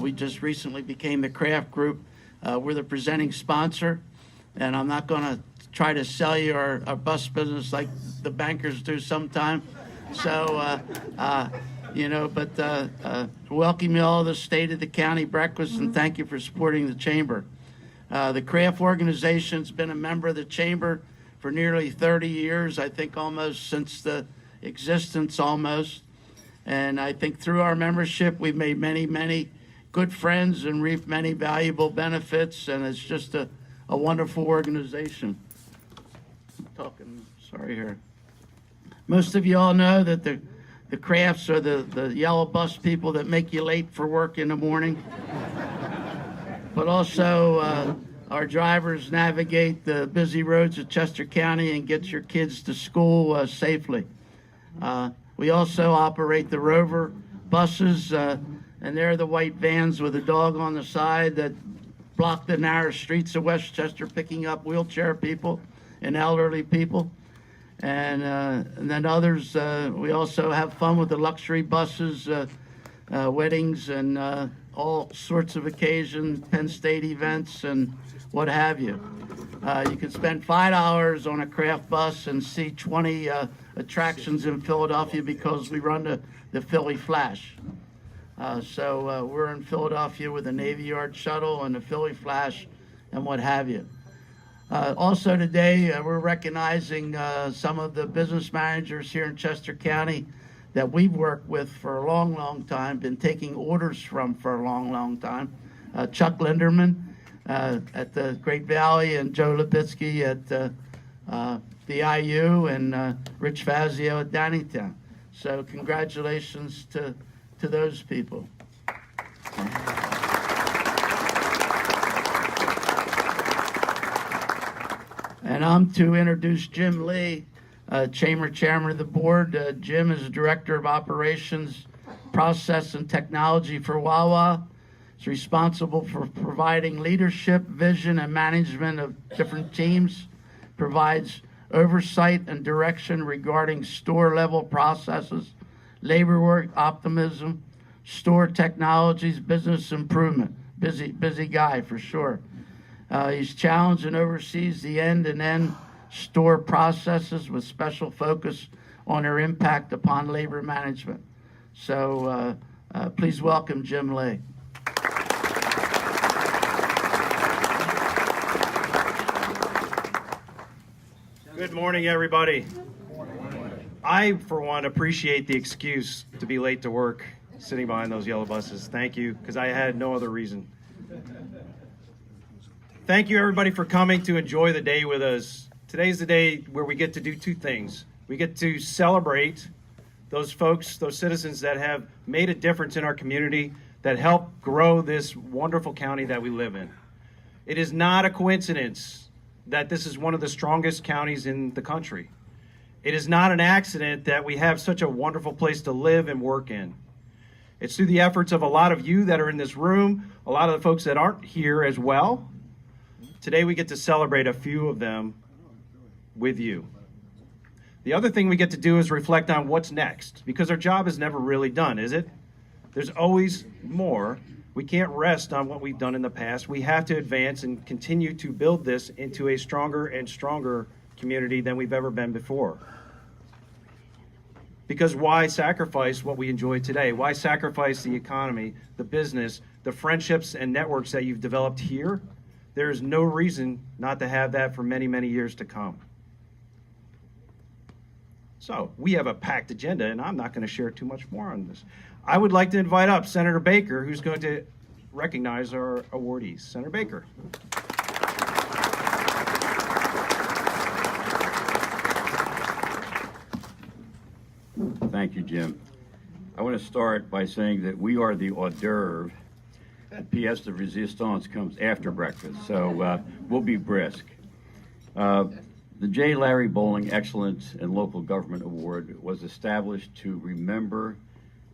We just recently became the Craft Group. We're the presenting sponsor, and I'm not going to try to sell you our bus business like the bankers do sometime. So, welcome you all to the State of the County breakfast, and thank you for supporting the Chamber. The Craft organization's been a member of the Chamber for nearly 30 years, I think almost since the existence almost. And I think through our membership, we've made many, many good friends and reaped many valuable benefits, and it's just a wonderful organization. Sorry here. Most of you all know that the Crafts are the yellow bus people that make you late for work in the morning. But also, our drivers navigate the busy roads of Chester County and get your kids to school safely. We also operate the Rover buses, and they're the white vans with a dog on the side that block the narrow streets of Westchester, picking up wheelchair people and elderly people. And then others, we also have fun with the luxury buses, weddings, and all sorts of occasions, Penn State events, and what have you. You can spend $5 on a Craft bus and see 20 attractions in Philadelphia because we run the Philly Flash. So we're in Philadelphia with the Navy Yard shuttle and the Philly Flash and what have you. Also today, we're recognizing some of the business managers here in Chester County that we've worked with for a long, long time, been taking orders from for a long, long time. Chuck Linderman at the Great Valley, and Joe Lipitsky at the IU, and Rich Fazio at Downingtown. So congratulations to those people. And I'm to introduce Jim Lee, Chamber Chairman of the Board. Jim is the Director of Operations, Process, and Technology for Wawa. He's responsible for providing leadership, vision, and management of different teams, provides oversight and direction regarding store-level processes, labor work optimism, store technologies, business improvement. Busy guy for sure. He's challenged and oversees the end-to-end store processes with special focus on their impact upon labor management. So please welcome Jim Lee. Good morning, everybody. I, for one, appreciate the excuse to be late to work sitting behind those yellow buses. Thank you, because I had no other reason. Thank you, everybody, for coming to enjoy the day with us. Today's the day where we get to do two things. We get to celebrate those folks, those citizens that have made a difference in our community, that help grow this wonderful county that we live in. It is not a coincidence that this is one of the strongest counties in the country. It is not an accident that we have such a wonderful place to live and work in. It's through the efforts of a lot of you that are in this room, a lot of the folks that aren't here as well. Today we get to celebrate a few of them with you. The other thing we get to do is reflect on what's next, because our job is never really done, is it? There's always more. We can't rest on what we've done in the past. We have to advance and continue to build this into a stronger and stronger community than we've ever been before. Because why sacrifice what we enjoy today? Why sacrifice the economy, the business, the friendships and networks that you've developed here? There is no reason not to have that for many, many years to come. So we have a packed agenda, and I'm not going to share too much more on this. I would like to invite up Senator Baker, who's going to recognize our awardees. Senator Baker. Thank you, Jim. I want to start by saying that we are the hors d'oeuvre. The pièce de résistance comes after breakfast, so we'll be brisk. The J. Larry Bowling Excellence in Local Government Award was established to remember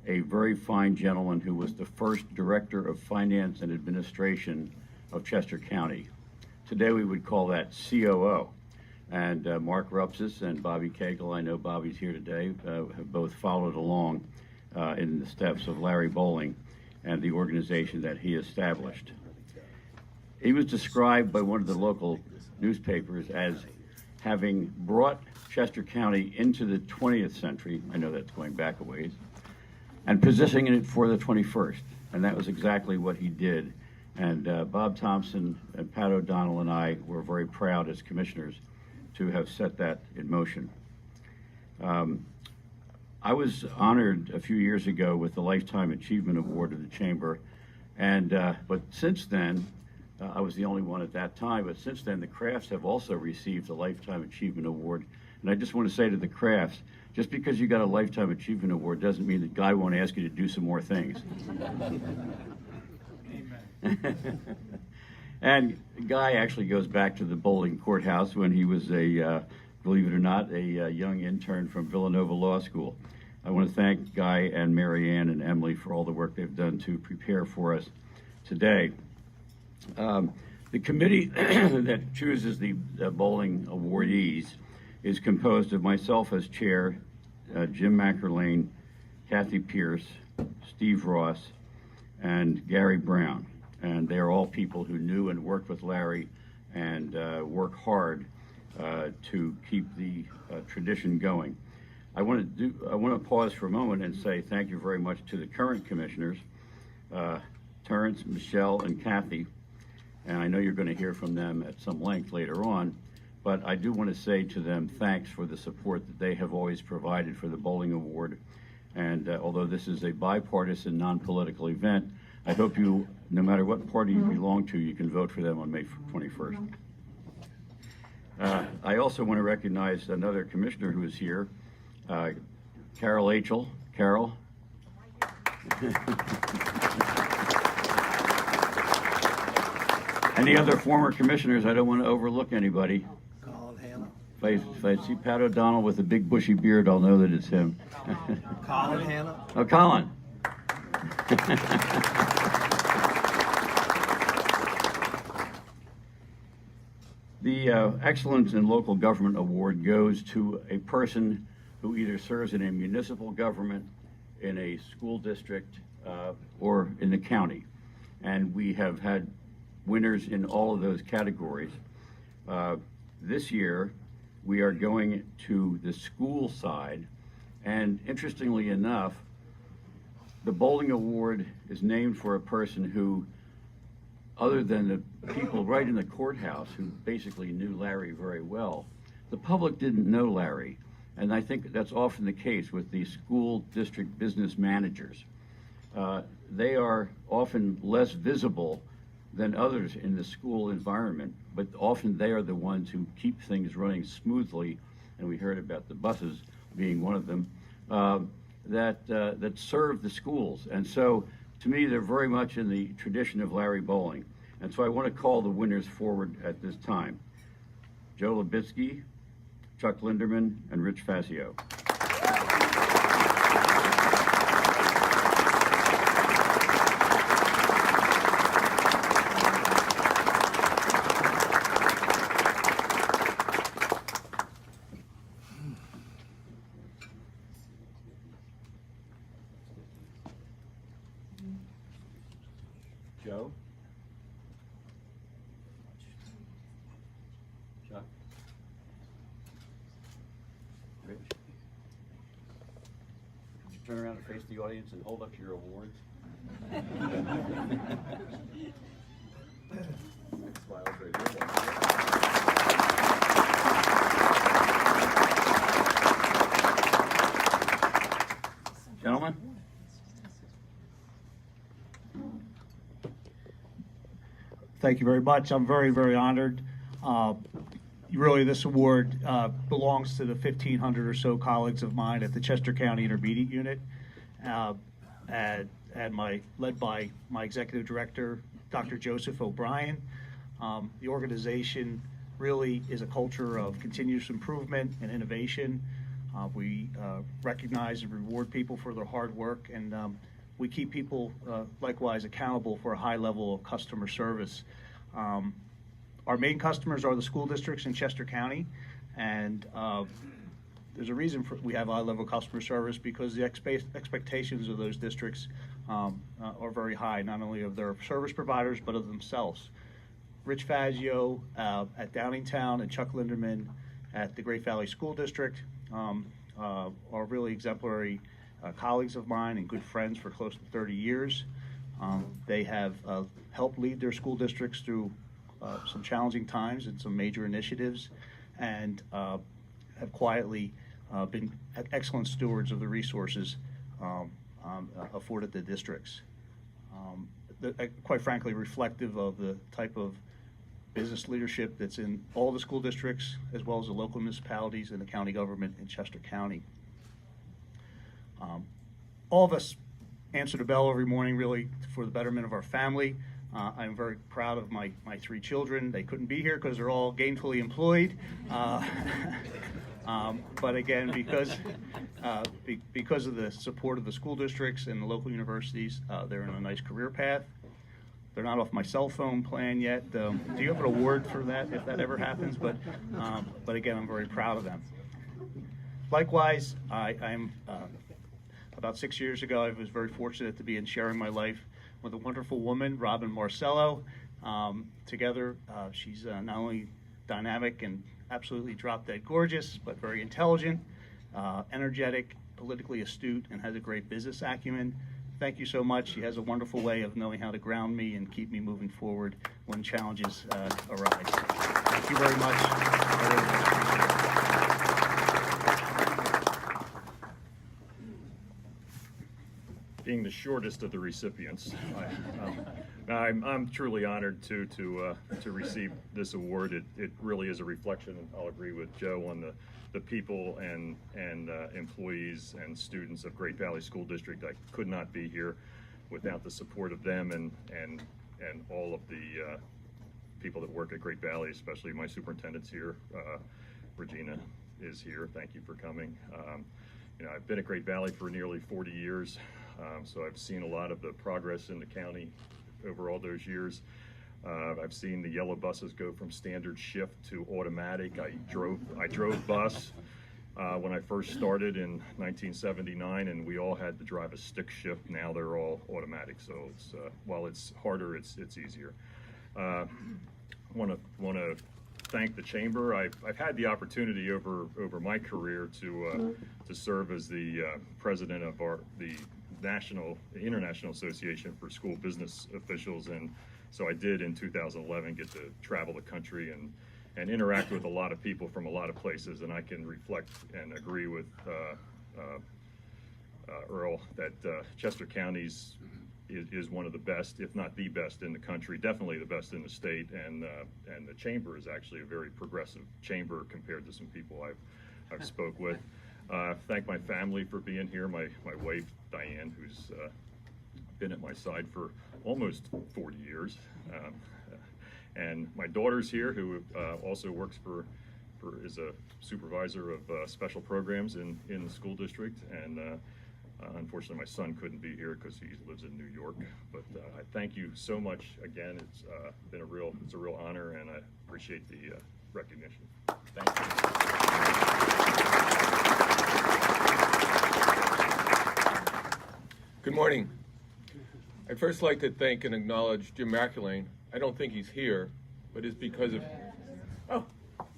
a very fine gentleman who was the first Director of Finance and Administration of Chester County. Today we would call that COO. And Mark Rupsis and Bobby Cagle, I know Bobby's here today, have both followed along in the steps of Larry Bowling. and the organization that he established. He was described by one of the local newspapers as having brought Chester County into the 20th century, I know that's going back a ways, and positioning it for the 21st. And that was exactly what he did. And Bob Thompson and Pat O'Donnell and I were very proud as commissioners to have set that in motion. I was honored a few years ago with the Lifetime Achievement Award of the Chamber, and but since then, I was the only one at that time, but since then the crafts have also received the Lifetime Achievement Award. And I just want to say to the crafts, just because you got a Lifetime Achievement Award doesn't mean that Guy won't ask you to do some more things. And Guy actually goes back to the Bowling Courthouse when he was a, believe it or not, a young intern from Villanova Law School. I want to thank Guy and Mary Ann and Emily for all the work they've done to prepare for us today. The committee that chooses the bowling awardees is composed of myself as chair, Jim McErlane, Kathy Pierce, Steve Ross, and Gary Brown. And they are all people who knew and worked with Larry and work hard to keep the tradition going. I want to pause for a moment and say thank you very much to the current commissioners, Terrence, Michelle, and Kathy. And I know you're going to hear from them at some length later on, but I do want to say to them thanks for the support that they have always provided for the Bowling Award. And although this is a bipartisan, non-political event, I hope you, no matter what party you belong to, you can vote for them on May 21st. I also want to recognize another commissioner who is here, Carol Achel. Carol. Any other former commissioners? I don't want to overlook anybody. Colin Hanna. If I see Pat O'Donnell with a big bushy beard, I'll know that it's him. Colin Hanna. Oh, Colin. The Excellence in Local Government Award goes to a person who either serves in a municipal government, in a school district, or in the county. And we have had winners in all of those categories. This year, we are going to the school side, and interestingly enough, the Bowling Award is named for a person who, other than the people right in the courthouse who basically knew Larry very well, the public didn't know Larry. And I think that's often the case with the school district business managers. They are often less visible than others in the school environment, but often they are the ones who keep things running smoothly, and we heard about the buses being one of them, that serve the schools. And so, to me, they're very much in the tradition of Larry Bowling. And so I want to call the winners forward at this time. Joe Labitsky, Chuck Linderman, and Rich Fazio. Joe? Chuck? Rich? Could you turn around and face the audience and hold up your awards? Smiles right here. Gentlemen? Thank you very much. I'm very, very honored. Really, this award belongs to the 1,500 or so colleagues of mine at the Chester County Intermediate Unit, and led by my executive director, Dr. Joseph O'Brien. The organization really is a culture of continuous improvement and innovation. We recognize and reward people for their hard work, and we keep people likewise accountable for a high level of customer service. Our main customers are the school districts in Chester County, and there's a reason we have high level customer service, because the expectations of those districts are very high, not only of their service providers, but of themselves. Rich Fazio at Downingtown and Chuck Linderman at the Great Valley School District are really exemplary colleagues of mine and good friends for close to 30 years. They have helped lead their school districts through some challenging times and some major initiatives, and have quietly been excellent stewards of the resources afforded the districts. Quite frankly, reflective of the type of business leadership that's in all the school districts, as well as the local municipalities and the county government in Chester County. All of us answer the bell every morning, really, for the betterment of our family. I'm very proud of my 3 children. They couldn't be here because they're all gainfully employed. But again, because of the support of the school districts and the local universities, they're in a nice career path. They're not off my cell phone plan yet. Do you have an award for that if that ever happens? But again, I'm very proud of them. Likewise, I'm about 6 years ago, I was very fortunate to be in sharing my life with a wonderful woman, Robin Marcello. Together, she's not only dynamic and absolutely drop-dead gorgeous, but very intelligent, energetic, politically astute, and has a great business acumen. Thank you so much. She has a wonderful way of knowing how to ground me and keep me moving forward when challenges arise. Thank you very much. Being the shortest of the recipients, I'm truly honored to receive this award. It really is a reflection, and I'll agree with Joe on the people and employees and students of Great Valley School District. I could not be here without the support of them and all of the people that work at Great Valley, especially my superintendents here. Regina is here. Thank you for coming. I've been at Great Valley for nearly 40 years. So I've seen a lot of the progress in the county over all those years. I've seen the yellow buses go from standard shift to automatic. I drove bus when I first started in 1979, and we all had to drive a stick shift. Now they're all automatic. So it's while it's harder, it's easier. Want to thank the chamber. I've had the opportunity over my career to serve as the president of the International Association for School Business Officials, and so I did in 2011 get to travel the country and interact with a lot of people from a lot of places, and I can reflect and agree with Earl that Chester County is one of the best, if not the best in the country, definitely the best in the state, and the chamber is actually a very progressive chamber compared to some people I've spoke with. Thank my family for being here, my wife Diane, who's been at my side for almost 40 years, and my daughter's here, who also works is a supervisor of special programs in the school district, and unfortunately my son couldn't be here because he lives in New York. But I thank you so much again. It's been a real honor, and I appreciate the recognition. Thank you. Good morning. I'd first like to thank and acknowledge Jim McElwain. I don't think he's here, but it's because of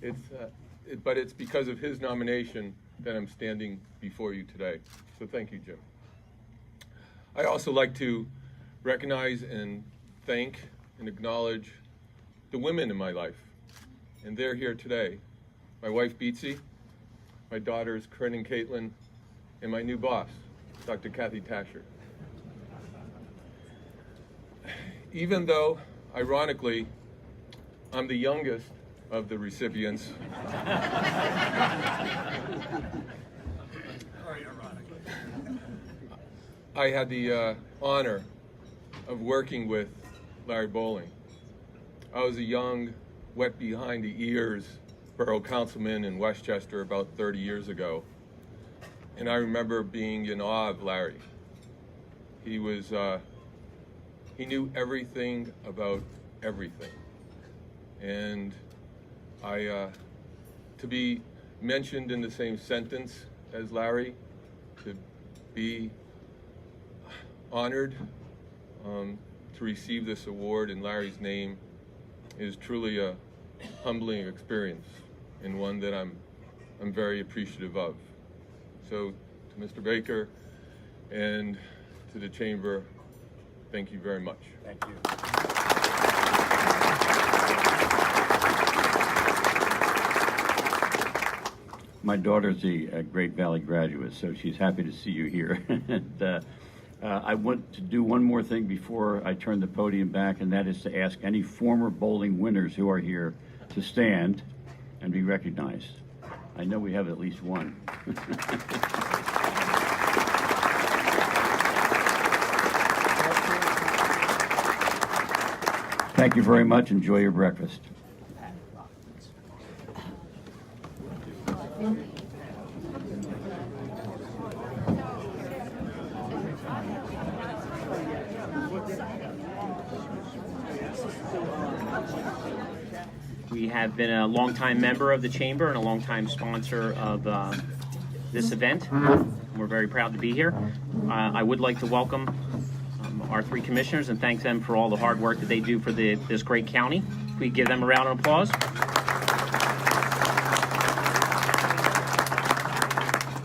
it's because of his nomination that I'm standing before you today. So thank you, Jim. I also like to recognize and thank and acknowledge the women in my life, and they're here today. My wife, Beatsy, my daughters, Corinne and Caitlin, and my new boss, Dr. Kathy Tasher. Even though, ironically, I'm the youngest of the recipients, I had the honor of working with Larry Bowling. I was a young, wet behind the ears borough councilman in Westchester about 30 years ago, and I remember being in awe of Larry. He knew everything about everything, and to be mentioned in the same sentence as Larry, to be honored to receive this award in Larry's name is truly a humbling experience, and one that I'm very appreciative of. So to Mr. Baker and to the Chamber, thank you very much. Thank you. My daughter's a Great Valley graduate, so she's happy to see you here. And, I want to do one more thing before I turn the podium back, and that is to ask any former bowling winners who are here to stand and be recognized. I know we have at least one. Thank you very much. Enjoy your breakfast. We have been a longtime member of the Chamber and a longtime sponsor of this event. We're very proud to be here. I would like to welcome our three commissioners and thank them for all the hard work that they do for this great county. We give them a round of applause.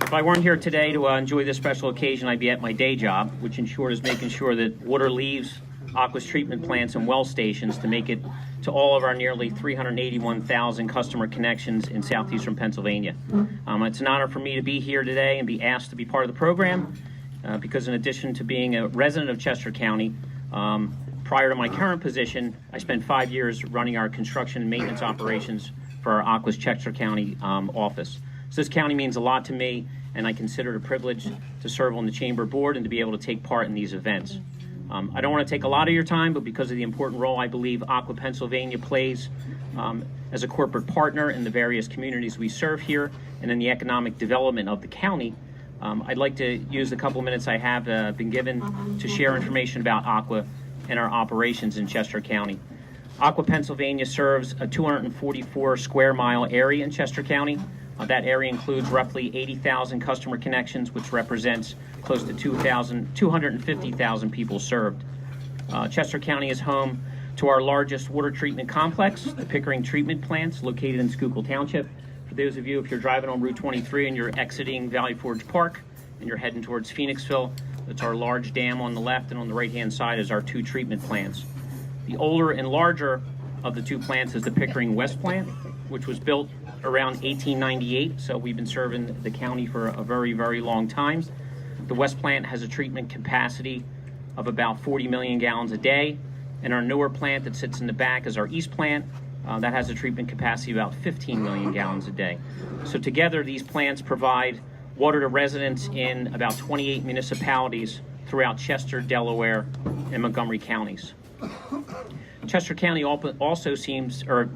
If I weren't here today to enjoy this special occasion, I'd be at my day job, which in short is making sure that water leaves Aqua's treatment plants and well stations to make it to all of our nearly 381,000 customer connections in southeastern Pennsylvania. It's an honor for me to be here today and be asked to be part of the program because in addition to being a resident of Chester County, prior to my current position, I spent 5 years running our construction and maintenance operations for our Aqua's Chester County office. So this county means a lot to me, and I consider it a privilege to serve on the Chamber Board and to be able to take part in these events. I don't want to take a lot of your time, but because of the important role I believe Aqua Pennsylvania plays as a corporate partner in the various communities we serve here and in the economic development of the county, I'd like to use the couple minutes I have been given to share information about Aqua and our operations in Chester County. Aqua Pennsylvania serves a 244 square mile area in Chester County. That area includes roughly 80,000 customer connections, which represents close to 250,000 people served. Chester County is home to our largest water treatment complex, the Pickering Treatment Plants, located in Schuylkill Township. For those of you, if you're driving on Route 23 and you're exiting Valley Forge Park and you're heading towards Phoenixville, that's our large dam on the left, and on the right-hand side is our two treatment plants. The older and larger of the two plants is the Pickering West Plant, which was built around 1898, so we've been serving the county for a very, very long time. The West Plant has a treatment capacity of about 40 million gallons a day, and our newer plant that sits in the back is our East Plant. That has a treatment capacity of about 15 million gallons a day. So together, these plants provide water to residents in about 28 municipalities throughout Chester, Delaware, and Montgomery counties. Chester County also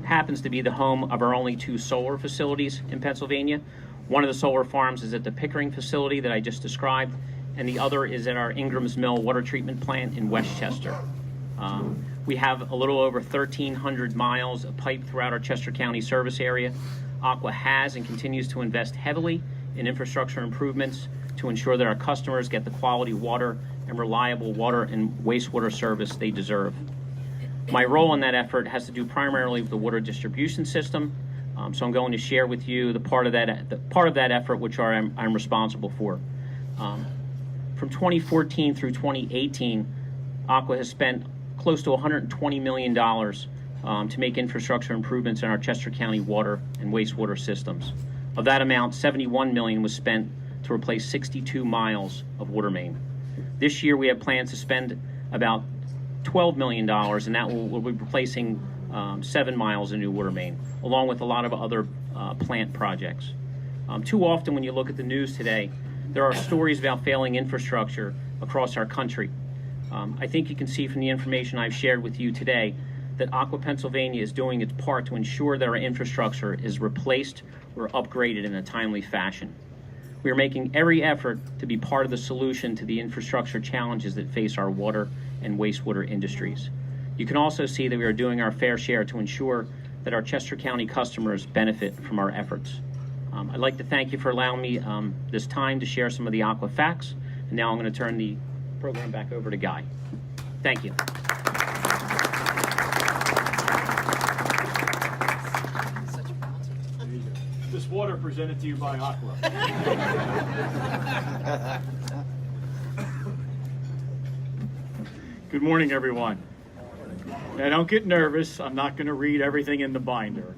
happens to be the home of our only two solar facilities in Pennsylvania. One of the solar farms is at the Pickering facility that I just described, and the other is at our Ingram's Mill water treatment plant in Westchester. We have a little over 1,300 miles of pipe throughout our Chester County service area. Aqua has and continues to invest heavily in infrastructure improvements to ensure that our customers get the quality water and reliable water and wastewater service they deserve. My role in that effort has to do primarily with the water distribution system, so I'm going to share with you the part of that effort which I'm responsible for. From 2014 through 2018, Aqua has spent close to $120 million to make infrastructure improvements in our Chester County water and wastewater systems. Of that amount, $71 million was spent to replace 62 miles of water main. This year, we have plans to spend about $12 million, and that will be replacing 7 miles of new water main, along with a lot of other plant projects. Too often when you look at the news today, there are stories about failing infrastructure across our country. I think you can see from the information I've shared with you today that Aqua Pennsylvania is doing its part to ensure that our infrastructure is replaced or upgraded in a timely fashion. We are making every effort to be part of the solution to the infrastructure challenges that face our water and wastewater industries. You can also see that we are doing our fair share to ensure that our Chester County customers benefit from our efforts. I'd like to thank you for allowing me this time to share some of the Aqua facts, and now I'm going to turn the program back over to Guy. Thank you. This water presented to you by Aqua. Good morning, everyone. Now, don't get nervous. I'm not going to read everything in the binder.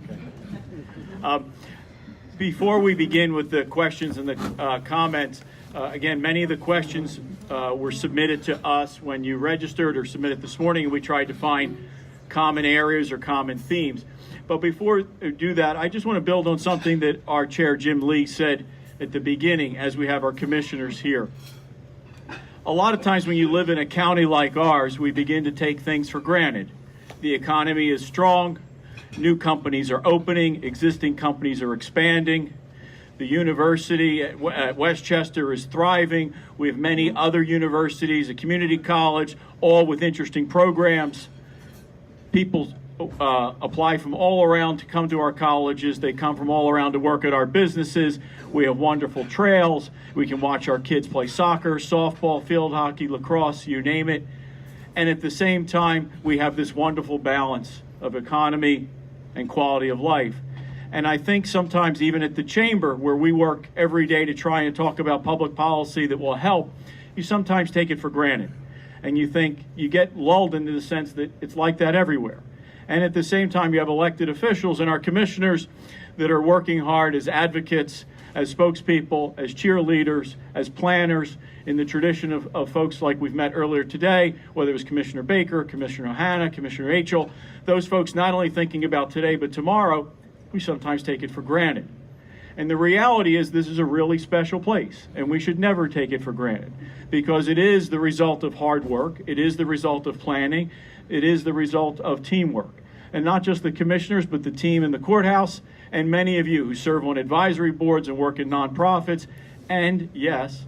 Okay? Before we begin with the questions and the comments, again, many of the questions were submitted to us when you registered or submitted this morning, and we tried to find common areas or common themes. But before we do that, I just want to build on something that our chair, Jim Lee, said at the beginning as we have our commissioners here. A lot of times when you live in a county like ours, we begin to take things for granted. The economy is strong, new companies are opening, existing companies are expanding. The university at Westchester is thriving. We have many other universities, a community college, all with interesting programs. People apply from all around to come to our colleges. They come from all around to work at our businesses. We have wonderful trails. We can watch our kids play soccer, softball, field hockey, lacrosse, you name it. And at the same time, we have this wonderful balance of economy and quality of life. And I think sometimes even at the chamber, where we work every day to try and talk about public policy that will help, you sometimes take it for granted. And you think, you get lulled into the sense that it's like that everywhere. And at the same time, you have elected officials and our commissioners that are working hard as advocates, as spokespeople, as cheerleaders, as planners, in the tradition of folks like we've met earlier today, whether it was Commissioner Baker, Commissioner Hanna, Commissioner Achel, those folks not only thinking about today but tomorrow, we sometimes take it for granted. And the reality is this is a really special place, and we should never take it for granted, because it is the result of hard work, it is the result of planning, it is the result of teamwork. And not just the commissioners, but the team in the courthouse, and many of you who serve on advisory boards and work in nonprofits, and yes,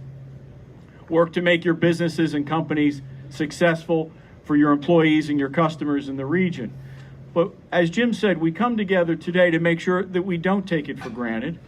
work to make your businesses and companies successful for your employees and your customers in the region. But as Jim said, we come together today to make sure that we don't take it for granted.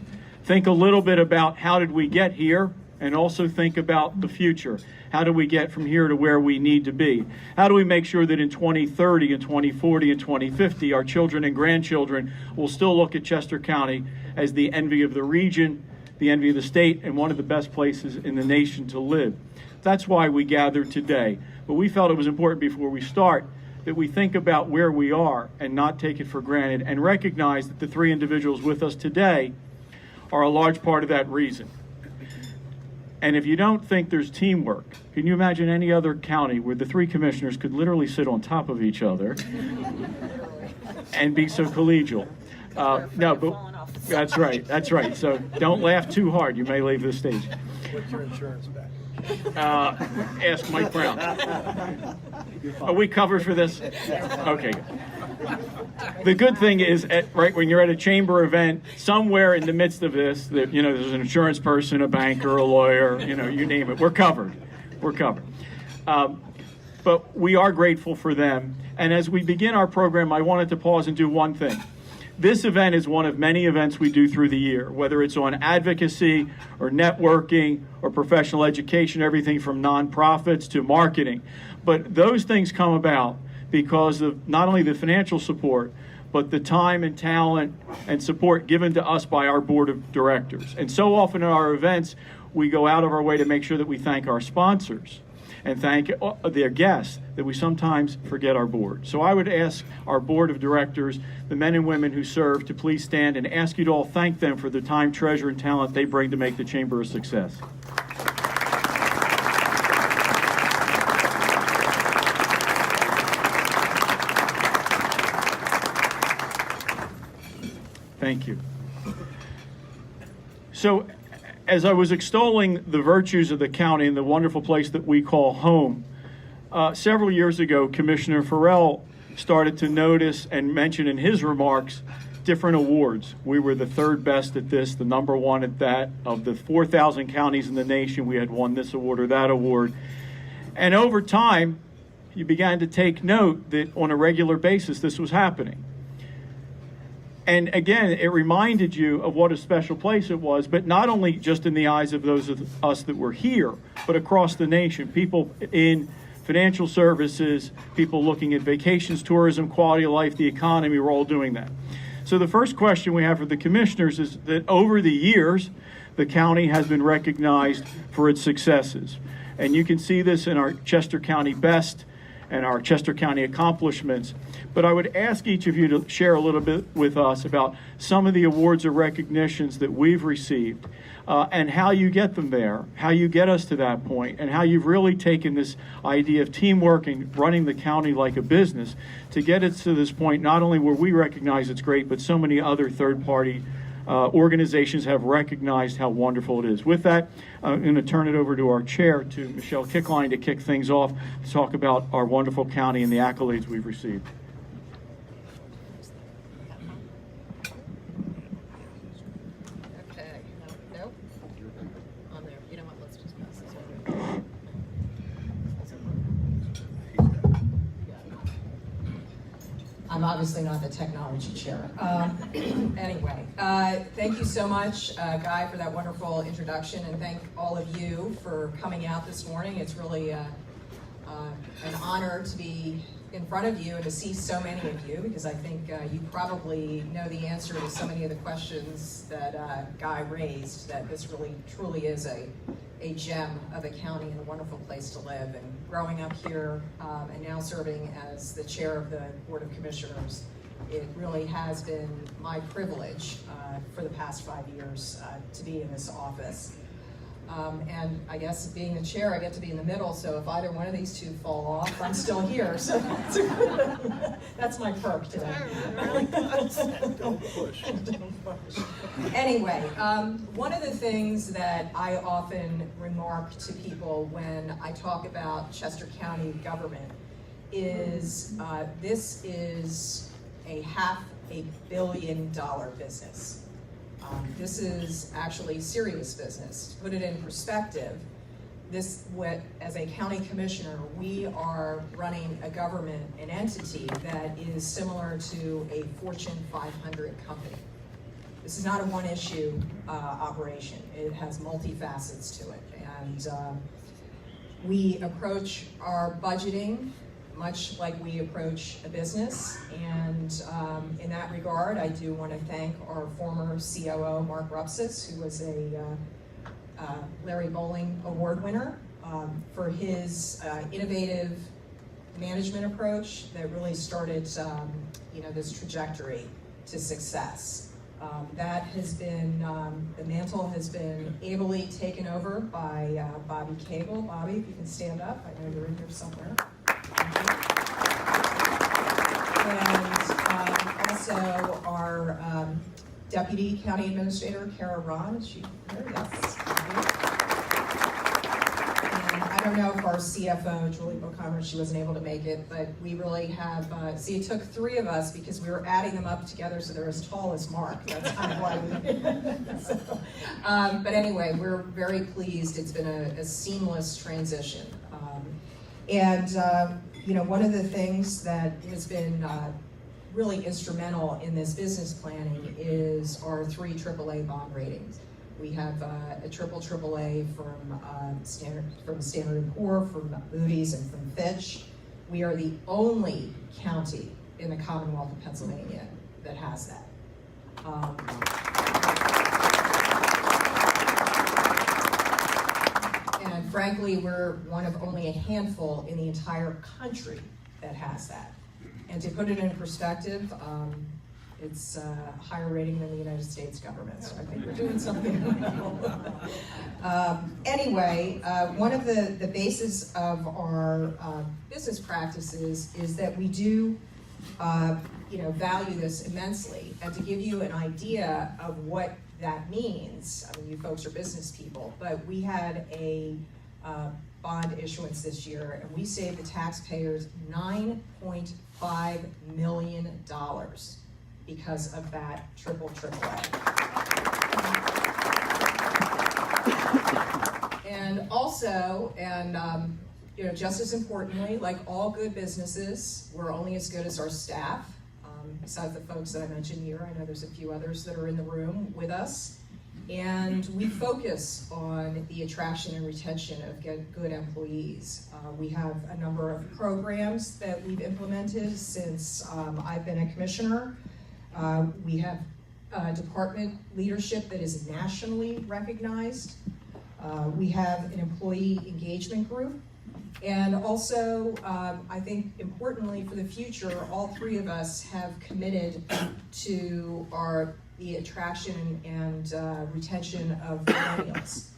Think a little bit about how did we get here, and also think about the future. How do we get from here to where we need to be? How do we make sure that in 2030 and 2040 and 2050, our children and grandchildren will still look at Chester County as the envy of the region, the envy of the state, and one of the best places in the nation to live? That's why we gathered today. But we felt it was important before we start that we think about where we are and not take it for granted, and recognize that the three individuals with us today are a large part of that reason. And if you don't think there's teamwork, can you imagine any other county where the three commissioners could literally sit on top of each other and be so collegial? No, but that's right. That's right. So don't laugh too hard. You may leave the stage. What's your insurance back? Ask Mike Brown. Are we covered for this? Okay. The good thing is, right when you're at a chamber event, somewhere in the midst of this, that there's an insurance person, a banker, a lawyer, you name it. We're covered. We're covered. But we are grateful for them. And as we begin our program, I wanted to pause and do one thing. This event is one of many events we do through the year, whether it's on advocacy or networking or professional education, everything from nonprofits to marketing. But those things come about because of not only the financial support, but the time and talent and support given to us by our board of directors. And so often at our events, we go out of our way to make sure that we thank our sponsors and thank their guests, that we sometimes forget our board. So I would ask our board of directors, the men and women who serve, to please stand and ask you to all thank them for the time, treasure, and talent they bring to make the chamber a success. Thank you. So, as I was extolling the virtues of the county and the wonderful place that we call home, several years ago, Commissioner Farrell started to notice and mention in his remarks different awards. We were the third best at this, the number one at that. Of the 4,000 counties in the nation, we had won this award or that award. And over time, you began to take note that on a regular basis, this was happening. And again, it reminded you of what a special place it was, but not only just in the eyes of those of us that were here, but across the nation. People in financial services, people looking at vacations, tourism, quality of life, the economy, we're all doing that. So the first question we have for the commissioners is that over the years, the county has been recognized for its successes. And you can see this in our Chester County Best and our Chester County accomplishments. But I would ask each of you to share a little bit with us about some of the awards or recognitions that we've received, and how you get them there, how you get us to that point, and how you've really taken this idea of teamwork and running the county like a business to get it to this point, not only where we recognize it's great, but so many other third-party organizations have recognized how wonderful it is. With that, I'm going to turn it over to our chair, to Michelle Kickline, to kick things off, to talk about our wonderful county and the accolades we've received. Okay. Nope. On there. You know what? Let's just pass this over. I'm obviously not the technology chair. Anyway, thank you so much, Guy, for that wonderful introduction, and thank all of you for coming out this morning. It's really an honor to be in front of you and to see so many of you, because I think you probably know the answer to so many of the questions that Guy raised, that this really truly is a gem of a county and a wonderful place to live. And growing up here and now serving as the chair of the Board of Commissioners, it really has been my privilege for the past 5 years to be in this office. And I guess being the chair, I get to be in the middle, so if either one of these two fall off, I'm still here. So that's my perk today. Don't push. Don't push. Anyway, one of the things that I often remark to people when I talk about Chester County government is this is a $500 million business. This is actually serious business. To put it in perspective, as a county commissioner, we are running a government, an entity that is similar to a Fortune 500 company. This is not a one-issue operation. It has multi-facets to it. And we approach our budgeting much like we approach a business. And in that regard, I do want to thank our former COO, Mark Rupsis, who was a Larry Bowling Award winner, for his innovative management approach that really started this trajectory to success. That has been, the mantle has been ably taken over by Bobby Cable. Bobby, if you can stand up, I know you're in here somewhere. And also our Deputy County Administrator, Kara Ron, is she here? Yes. And I don't know if our CFO, Julie Bocommer, she wasn't able to make it, but we really have, see, it took 3 of us because we were adding them up together so they're as tall as Mark. That's kind of why we so, but anyway, we're very pleased. It's been a seamless transition. One of the things that has been really instrumental in this business planning is our 3 AAA bond ratings. We have a triple AAA from Standard & Poor's, from Moody's, and from Fitch. We are the only county in the Commonwealth of Pennsylvania that has that. And frankly, we're one of only a handful in the entire country that has that. And to put it in perspective, it's a higher rating than the United States government, so I think we're doing something well. Anyway, one of the bases of our business practices is that we do value this immensely. And to give you an idea of what that means, I mean, you folks are business people, but we had a bond issuance this year, and we saved the taxpayers $9.5 million because of that triple AAA. And also, just as importantly, like all good businesses, we're only as good as our staff. besides the folks that I mentioned here. I know there's a few others that are in the room with us. And we focus on the attraction and retention of good employees. We have a number of programs that we've implemented since I've been a commissioner. We have department leadership that is nationally recognized. We have an employee engagement group. And also, I think importantly for the future, all three of us have committed to the attraction and retention of millennials.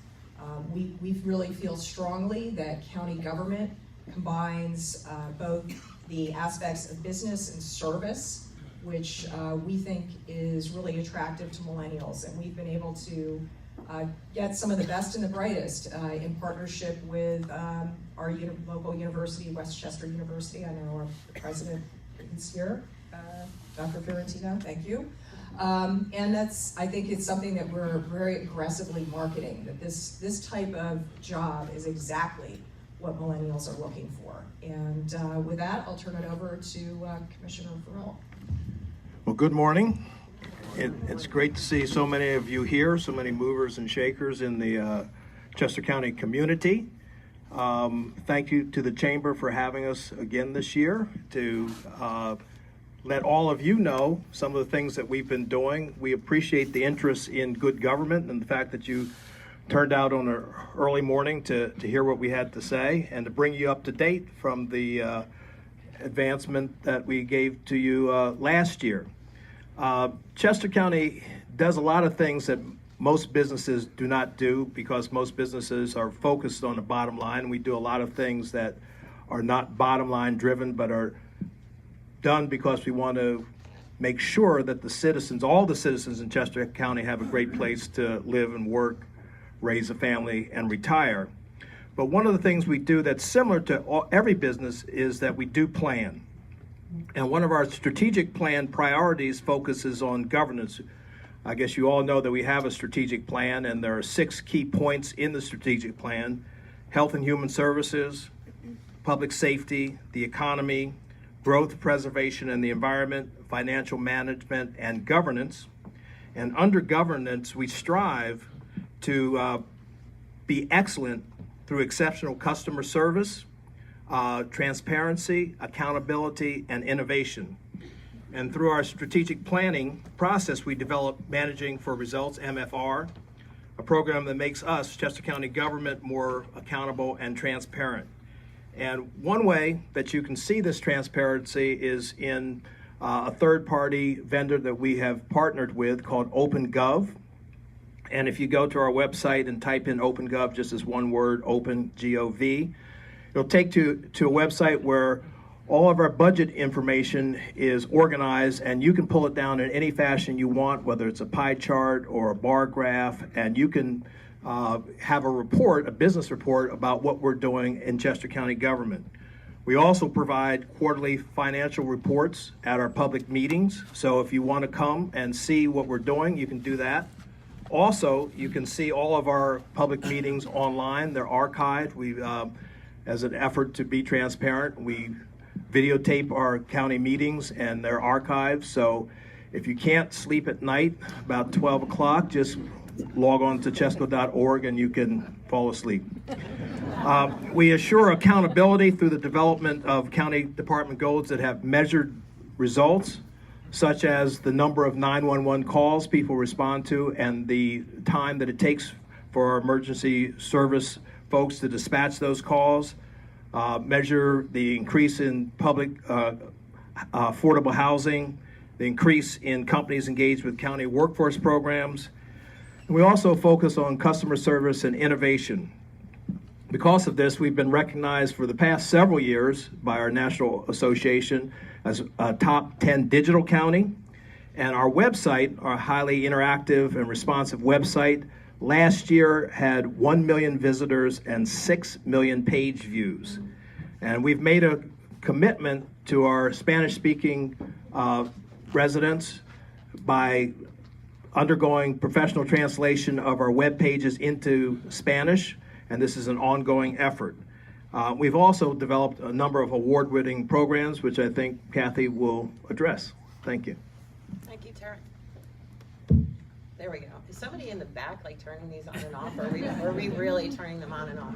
We really feel strongly that county government combines both the aspects of business and service, which we think is really attractive to millennials. And we've been able to get some of the best and the brightest in partnership with our local university, Westchester University. I know our president is here, Dr. Fiorentino, thank you. And I think it's something that we're very aggressively marketing, that this type of job is exactly what millennials are looking for. And with that, I'll turn it over to Commissioner Farrell. Well, good morning. It's great to see so many of you here, so many movers and shakers in the Chester County community. Thank you to the Chamber for having us again this year to let all of you know some of the things that we've been doing. We appreciate the interest in good government and the fact that you turned out on an early morning to hear what we had to say and to bring you up to date from the advancement that we gave to you last year. Chester County does a lot of things that most businesses do not do because most businesses are focused on the bottom line. We do a lot of things that are not bottom line driven but are done because we want to make sure that the citizens, all the citizens in Chester County, have a great place to live and work, raise a family, and retire. But one of the things we do that's similar to every business is that we do plan. And one of our strategic plan priorities focuses on governance. I guess you all know that we have a strategic plan, and there are 6 key points in the strategic plan: health and human services, public safety, the economy, growth, preservation, and the environment, financial management, and governance. And under governance, we strive to be excellent through exceptional customer service, transparency, accountability, and innovation. And through our strategic planning process, we develop Managing for Results, MFR, a program that makes us, Chester County government, more accountable and transparent. And one way that you can see this transparency is in a third-party vendor that we have partnered with called OpenGov. And if you go to our website and type in OpenGov, just as one word, Open, G-O-V, it'll take you to a website where all of our budget information is organized, and you can pull it down in any fashion you want, whether it's a pie chart or a bar graph, and you can have a report, a business report, about what we're doing in Chester County government. We also provide quarterly financial reports at our public meetings, so if you want to come and see what we're doing, you can do that. Also, you can see all of our public meetings online. They're archived. We, as an effort to be transparent, we videotape our county meetings, and they're archived. So if you can't sleep at night about 12 o'clock, just log on to chesco.org and you can fall asleep. We assure accountability through the development of county department goals that have measured results, such as the number of 911 calls people respond to and the time that it takes for our emergency service folks to dispatch those calls, measure the increase in public affordable housing, the increase in companies engaged with county workforce programs. And we also focus on customer service and innovation. Because of this, we've been recognized for the past several years by our national association as a top 10 digital county. And our website, our highly interactive and responsive website, last year had 1 million visitors and 6 million page views. And we've made a commitment to our Spanish-speaking residents by undergoing professional translation of our web pages into Spanish, and this is an ongoing effort. We've also developed a number of award-winning programs, which I think Kathy will address. Thank you. Thank you, Tara. There we go. Is somebody in the back like turning these on and off, or are we really turning them on and off?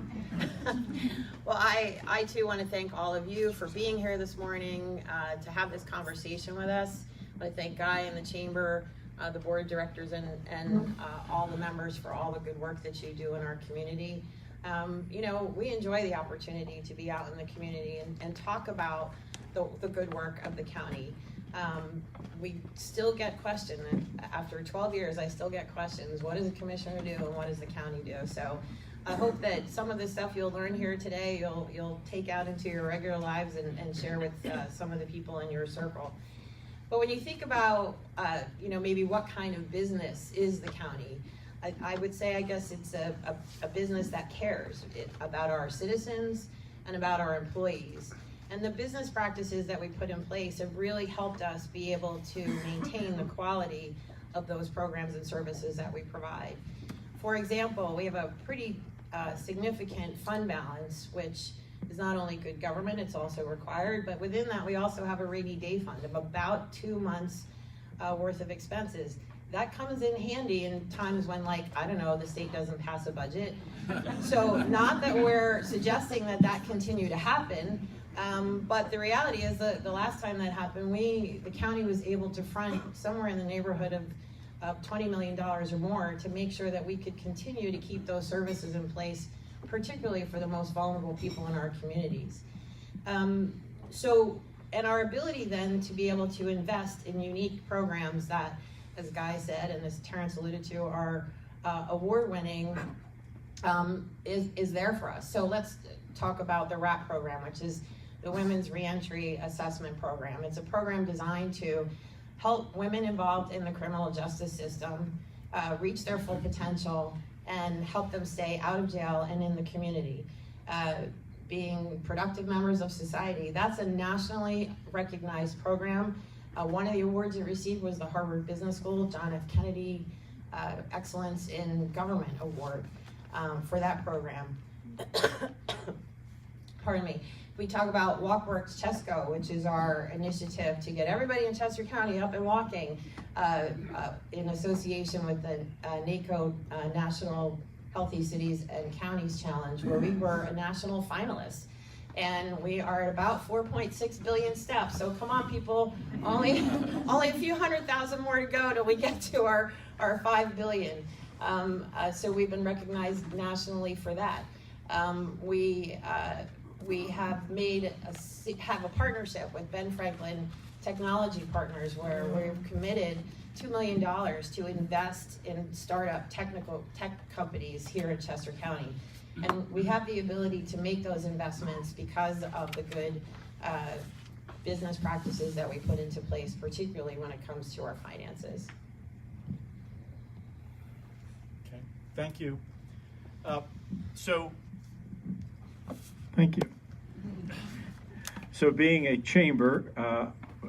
Well, I too want to thank all of you for being here this morning to have this conversation with us. I want to thank Guy and the Chamber, the board of directors, and all the members for all the good work that you do in our community. You know, we enjoy the opportunity to be out in the community and talk about the good work of the county. We still get questioned, and after 12 years, I still get questions. What does a commissioner do, and what does the county do? So I hope that some of the stuff you'll learn here today, you'll take out into your regular lives and share with some of the people in your circle. But when you think about, you know, maybe what kind of business is the county, I would say, I guess it's a business that cares about our citizens and about our employees. And the business practices that we put in place have really helped us be able to maintain the quality of those programs and services that we provide. For example, we have a pretty significant fund balance, which is not only good government, it's also required, but within that we also have a rainy day fund of about 2 months worth of expenses. That comes in handy in times when, like, I don't know, the state doesn't pass a budget. So not that we're suggesting that that continue to happen, but the reality is that the last time that happened, the county was able to front somewhere in the neighborhood of $20 million or more to make sure that we could continue to keep those services in place, particularly for the most vulnerable people in our communities. And our ability then to be able to invest in unique programs that, as Guy said, and as Terrence alluded to, are award-winning, is there for us. So let's talk about the WRAP program, which is the Women's Reentry Assessment Program. It's a program designed to help women involved in the criminal justice system reach their full potential and help them stay out of jail and in the community, being productive members of society. That's a nationally recognized program. One of the awards it received was the Harvard Business School John F. Kennedy Excellence in Government Award for that program. Pardon me. We talk about WalkWorks Chesco, which is our initiative to get everybody in Chester County up and walking in association with the NACO National Healthy Cities and Counties Challenge, where we were a national finalist. And we are at about 4.6 billion steps. So come on, people, only a few 100,000 more to go till we get to our 5 billion. So we've been recognized nationally for that. We have have a partnership with Ben Franklin Technology Partners, where we've committed $2 million to invest in startup tech companies here in Chester County. And we have the ability to make those investments because of the good business practices that we put into place, particularly when it comes to our finances. Okay, thank you. Thank you. So being a chamber,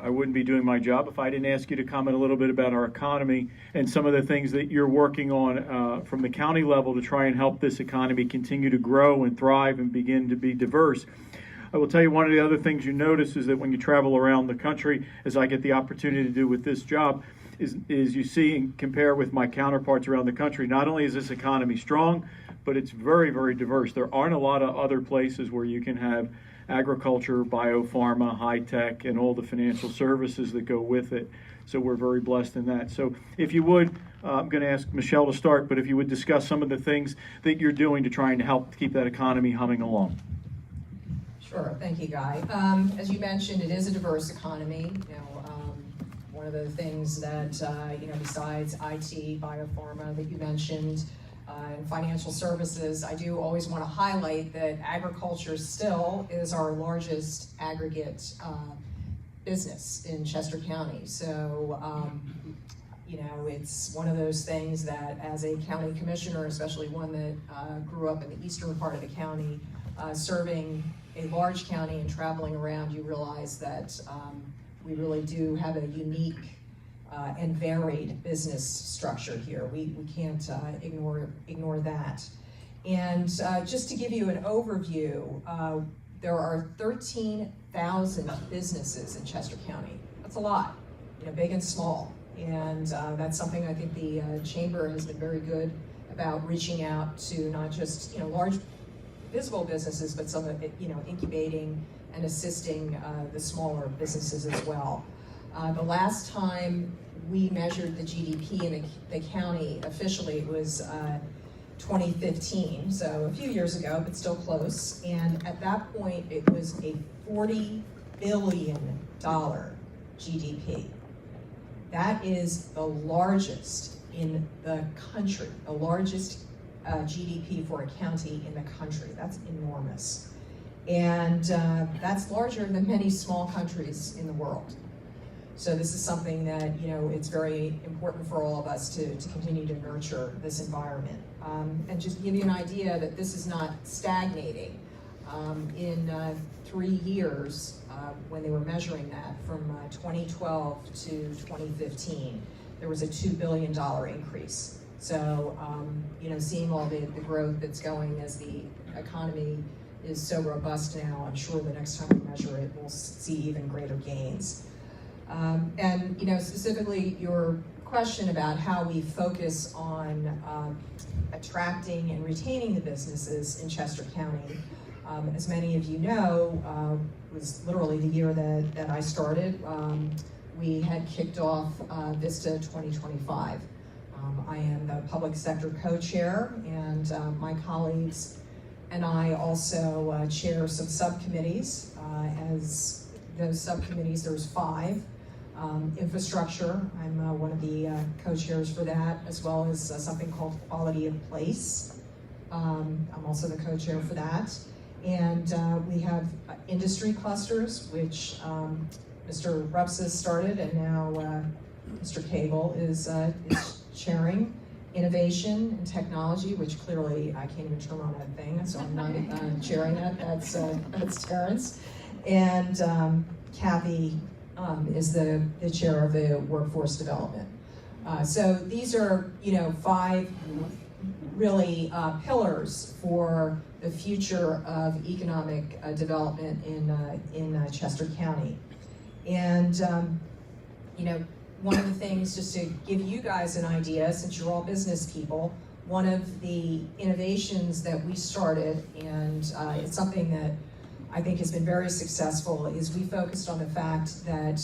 I wouldn't be doing my job if I didn't ask you to comment a little bit about our economy and some of the things that you're working on from the county level to try and help this economy continue to grow and thrive and begin to be diverse. I will tell you, one of the other things you notice is that when you travel around the country, as I get the opportunity to do with this job, is you see and compare with my counterparts around the country, not only is this economy strong, but it's very, very diverse. There aren't a lot of other places where you can have agriculture, biopharma, high tech, and all the financial services that go with it. So we're very blessed in that. So if you would, I'm going to ask Michelle to start, but if you would discuss some of the things that you're doing to try and help keep that economy humming along. Sure, thank you, Guy. As you mentioned, it is a diverse economy. One of the things that, besides IT, biopharma that you mentioned, and financial services, I do always want to highlight that agriculture still is our largest aggregate business in Chester County. So, it's one of those things that as a county commissioner, especially one that grew up in the eastern part of the county, serving a large county and traveling around, you realize that we really do have a unique and varied business structure here. We can't ignore that. And just to give you an overview, there are 13,000 businesses in Chester County. That's a lot. big and small. And that's something I think the Chamber has been very good about reaching out to, not just large visible businesses, but some of incubating and assisting the smaller businesses as well. The last time we measured the GDP in the county officially was 2015, so a few years ago, but still close. And at that point, it was a $40 billion GDP. That is the largest in the country, the largest GDP for a county in the country. That's enormous. And that's larger than many small countries in the world. So this is something that, it's very important for all of us to continue to nurture this environment. And just to give you an idea that this is not stagnating, in 3 years, when they were measuring that from 2012 to 2015, there was a $2 billion increase. So, seeing all the growth that's going as the economy is so robust now, I'm sure the next time we measure it, we'll see even greater gains. And specifically your question about how we focus on attracting and retaining the businesses in Chester County. As many of you know, was literally the year that I started. We had kicked off Vista 2025. I am the public sector co-chair, and my colleagues and I also chair some subcommittees. As those subcommittees, there's 5. Infrastructure, I'm one of the co-chairs for that, as well as something called Quality of Place. I'm also the co-chair for that. And we have industry clusters, which Mr. Rups has started, and now Mr. Cable is chairing. Innovation and technology, which clearly I can't even turn on that thing, so I'm not chairing that. That's Terrence. And Kathy is the chair of the workforce development. So these are 5 really pillars for the future of economic development in Chester County. And one of the things, just to give you guys an idea, since you're all business people, one of the innovations that we started, and it's something that I think has been very successful, is we focused on the fact that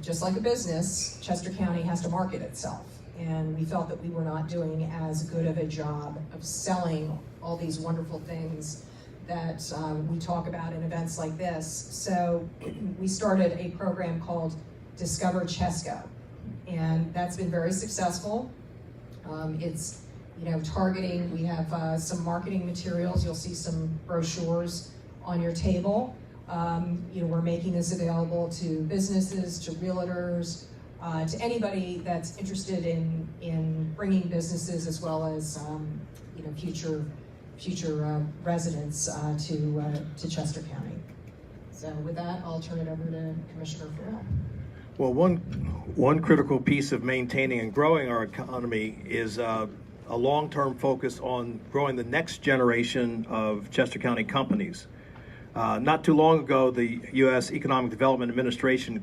just like a business, Chester County has to market itself. And we felt that we were not doing as good of a job of selling all these wonderful things that we talk about in events like this. So we started a program called Discover Chesco, and that's been very successful. It's targeting. We have some marketing materials. You'll see some brochures on your table. We're making this available to businesses, to realtors, to anybody that's interested in bringing businesses as well as future residents to Chester County. So with that, I'll turn it over to Commissioner Farrell. Well, one critical piece of maintaining and growing our economy is a long-term focus on growing the next generation of Chester County companies. Not too long ago, the U.S. Economic Development Administration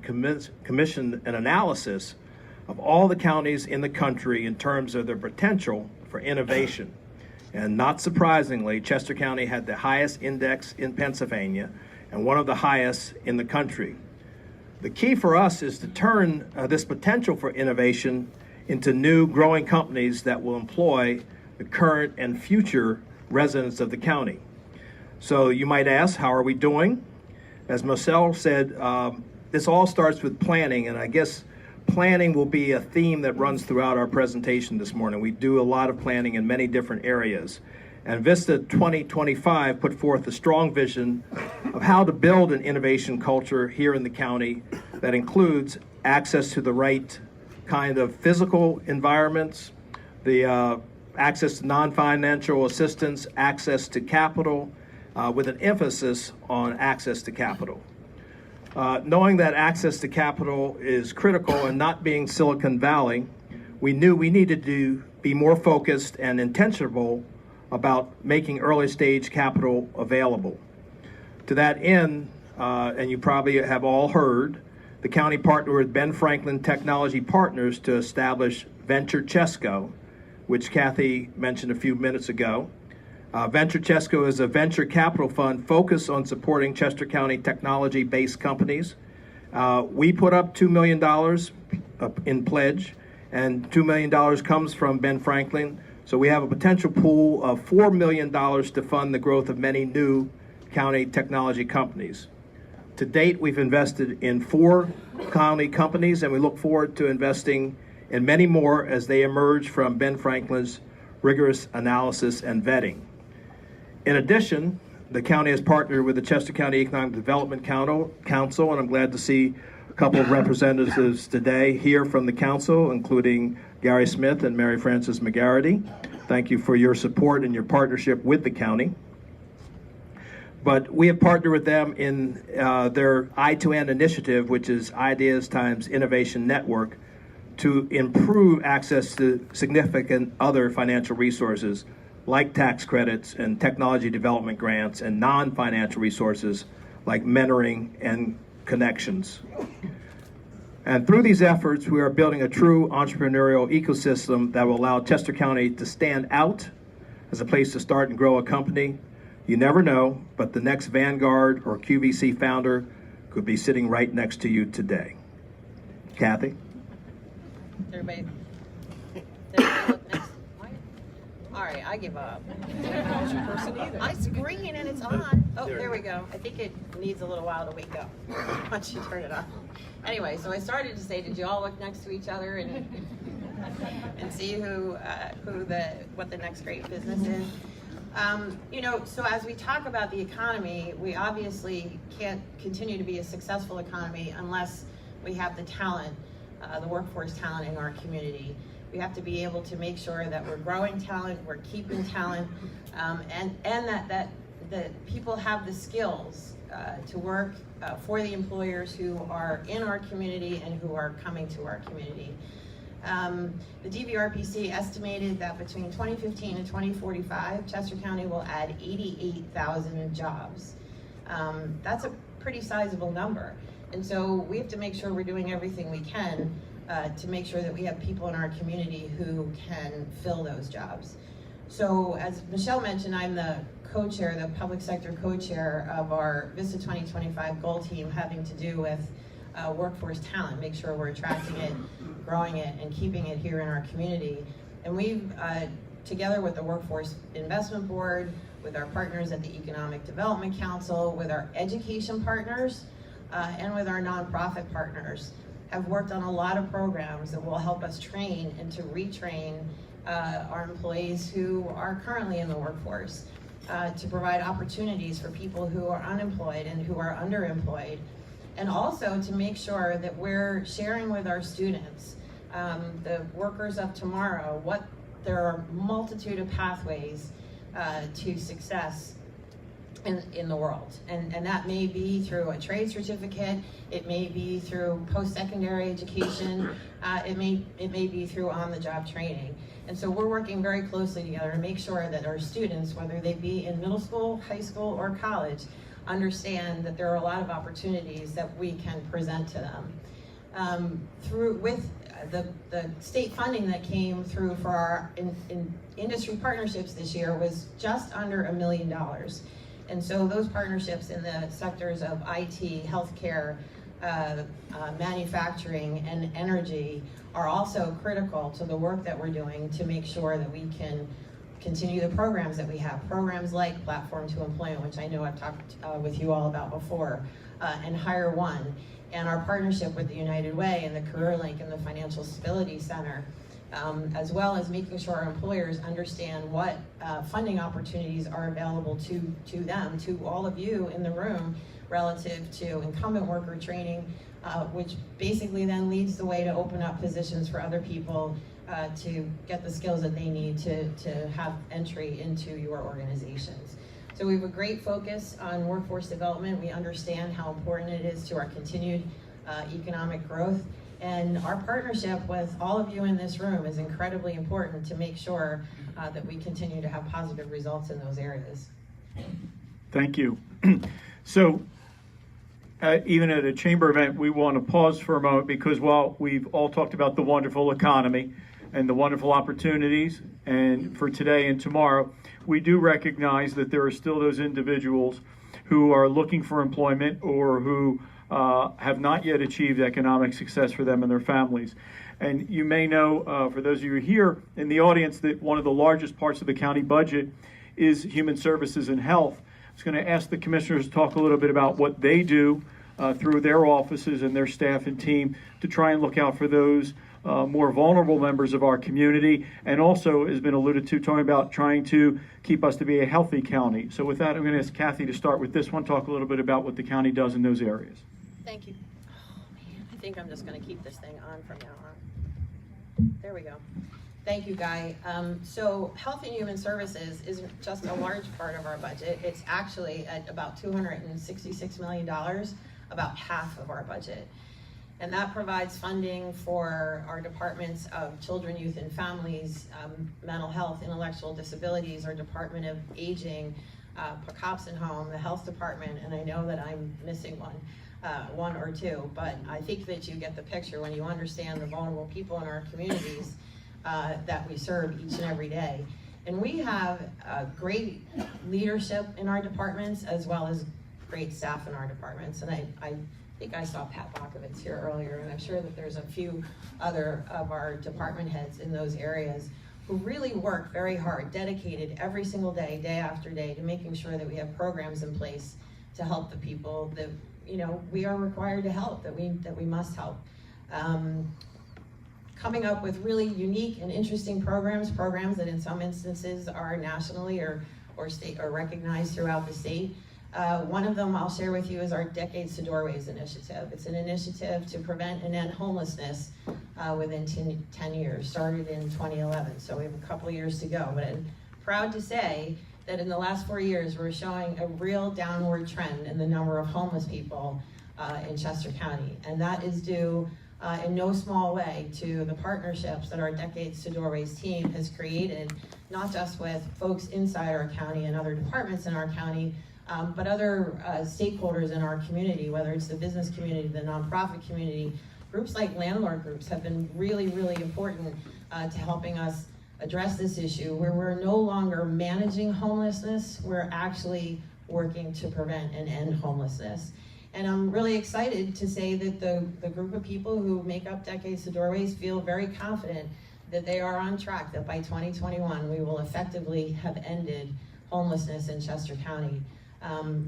commissioned an analysis of all the counties in the country in terms of their potential for innovation. And not surprisingly, Chester County had the highest index in Pennsylvania and one of the highest in the country. The key for us is to turn this potential for innovation into new growing companies that will employ the current and future residents of the county. So you might ask, how are we doing? As Marcel said, this all starts with planning, and I guess planning will be a theme that runs throughout our presentation this morning. We do a lot of planning in many different areas. And Vista 2025 put forth a strong vision of how to build an innovation culture here in the county that includes access to the right kind of physical environments, the access to non-financial assistance, access to capital, with an emphasis on access to capital. Knowing that access to capital is critical and not being Silicon Valley, we knew we needed to be more focused and intentional about making early stage capital available. To that end, and you probably have all heard, the county partnered with Ben Franklin Technology Partners to establish Venture Chesco, which Kathy mentioned a few minutes ago. Venture Chesco is a venture capital fund focused on supporting Chester County technology-based companies. We put up $2 million in pledge, and $2 million comes from Ben Franklin. So we have a potential pool of $4 million to fund the growth of many new county technology companies. To date, we've invested in 4 county companies, and we look forward to investing in many more as they emerge from Ben Franklin's rigorous analysis and vetting. In addition, the county has partnered with the Chester County Economic Development Council, and I'm glad to see a couple of representatives today here from the council, including Gary Smith and Mary Frances McGarity. Thank you for your support and your partnership with the county. But we have partnered with them in their I2N initiative, which is Ideas Times Innovation Network, to improve access to significant other financial resources like tax credits and technology development grants and non-financial resources like mentoring and connections. And through these efforts, we are building a true entrepreneurial ecosystem that will allow Chester County to stand out as a place to start and grow a company. You never know, but the next Vanguard or QVC founder could be sitting right next to you today. Kathy? Everybody look next? All right, I give up. It's green and it's on. Oh, there we go. I think it needs a little while to wake up once you turn it on. Anyway, so I started to say, did you all look next to each other and see what the next great business is? So as we talk about the economy, we obviously can't continue to be a successful economy unless we have the talent, the workforce talent in our community. We have to be able to make sure that we're growing talent, we're keeping talent, and that people have the skills to work for the employers who are in our community and who are coming to our community. The DVRPC estimated that between 2015 and 2045, Chester County will add 88,000 jobs. That's a pretty sizable number. And so we have to make sure we're doing everything we can to make sure that we have people in our community who can fill those jobs. So as Michelle mentioned, I'm the co-chair, the public sector co-chair of our Vista 2025 goal team having to do with workforce talent, make sure we're attracting it, growing it, and keeping it here in our community. And we've, together with the Workforce Investment Board, with our partners at the Economic Development Council, with our education partners, and with our nonprofit partners, have worked on a lot of programs that will help us train and to retrain our employees who are currently in the workforce, to provide opportunities for people who are unemployed and who are underemployed, and also to make sure that we're sharing with our students, the workers of tomorrow, there are a multitude of pathways to success in the world. And that may be through a trade certificate, it may be through post-secondary education, it may be through on-the-job training. And so we're working very closely together to make sure that our students, whether they be in middle school, high school, or college, understand that there are a lot of opportunities that we can present to them. With the state funding that came through for our industry partnerships this year was just under $1 million. And so those partnerships in the sectors of IT, healthcare, manufacturing, and energy are also critical to the work that we're doing to make sure that we can continue the programs that we have. Programs like Platform to Employment, which I know I've talked with you all about before, and Hire One, and our partnership with the United Way and the Career Link and the Financial Stability Center, as well as making sure our employers understand what funding opportunities are available to them, to all of you in the room, relative to incumbent worker training, which basically then leads the way to open up positions for other people to get the skills that they need to have entry into your organizations. So we have a great focus on workforce development. We understand how important it is to our continued economic growth. And our partnership with all of you in this room is incredibly important to make sure that we continue to have positive results in those areas. Thank you. So even at a chamber event, we want to pause for a moment because while we've all talked about the wonderful economy and the wonderful opportunities and for today and tomorrow, we do recognize that there are still those individuals who are looking for employment or who have not yet achieved economic success for them and their families. And you may know, for those of you here in the audience, that one of the largest parts of the county budget is human services and health. I was going to ask the commissioners to talk a little bit about what they do through their offices and their staff and team to try and look out for those more vulnerable members of our community, and also has been alluded to talking about trying to keep us to be a healthy county. So with that, I'm going to ask Kathy to start with this one, talk a little bit about what the county does in those areas. Thank you. Oh, man, I think I'm just going to keep this thing on from now on. There we go. Thank you, Guy. So Health and Human Services isn't just a large part of our budget. It's actually at about $266 million, about half of our budget. And that provides funding for our departments of children, youth, and families, mental health, intellectual disabilities, our Department of Aging, cops and home, the health department, and I know that I'm missing one or two, but I think that you get the picture when you understand the vulnerable people in our communities that we serve each and every day. And we have great leadership in our departments as well as great staff in our departments. And I think I saw Pat Bakovitz here earlier, and I'm sure that there's a few other of our department heads in those areas who really work very hard, dedicated every single day, day after day, to making sure that we have programs in place to help the people that we are required to help, that we must help. Coming up with really unique and interesting programs that in some instances are nationally or state or recognized throughout the state. One of them I'll share with you is our Decades to Doorways initiative. It's an initiative to prevent and end homelessness within 10 years, started in 2011, so we have a couple years to go. But I'm proud to say that in the last 4 years, we're showing a real downward trend in the number of homeless people in Chester County. And that is due in no small way to the partnerships that our Decades to Doorways team has created, not just with folks inside our county and other departments in our county, but other stakeholders in our community, whether it's the business community, the nonprofit community. Groups like landlord groups have been really, really important to helping us address this issue, where we're no longer managing homelessness, we're actually working to prevent and end homelessness. And I'm really excited to say that the group of people who make up Decades to Doorways feel very confident that they are on track, that by 2021 we will effectively have ended homelessness in Chester County.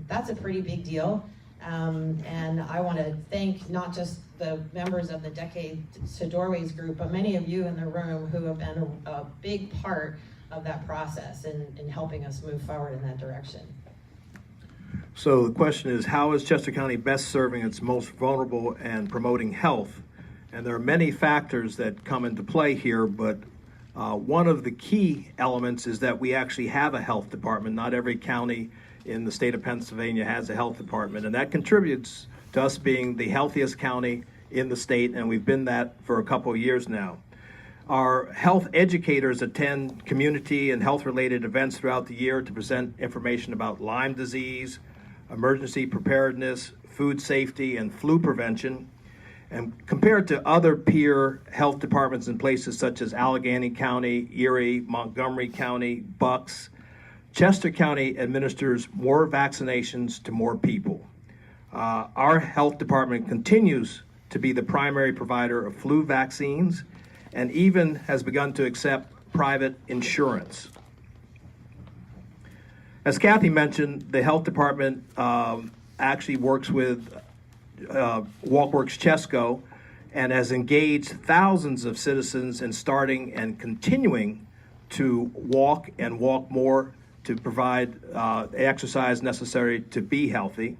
That's a pretty big deal. And I want to thank not just the members of the Decades to Doorways group, but many of you in the room who have been a big part of that process in helping us move forward in that direction. So the question is, how is Chester County best serving its most vulnerable and promoting health? And there are many factors that come into play here, but one of the key elements is that we actually have a health department. Not every county in the state of Pennsylvania has a health department, and that contributes to us being the healthiest county in the state, and we've been that for a couple of years now. Our health educators attend community and health-related events throughout the year to present information about Lyme disease, emergency preparedness, food safety, and flu prevention. And compared to other peer health departments in places such as Allegheny County, Erie, Montgomery County, Bucks, Chester County administers more vaccinations to more people. Our health department continues to be the primary provider of flu vaccines and even has begun to accept private insurance. As Kathy mentioned, the health department actually works with WalkWorks Chesco and has engaged thousands of citizens in starting and continuing to walk and walk more to provide the exercise necessary to be healthy.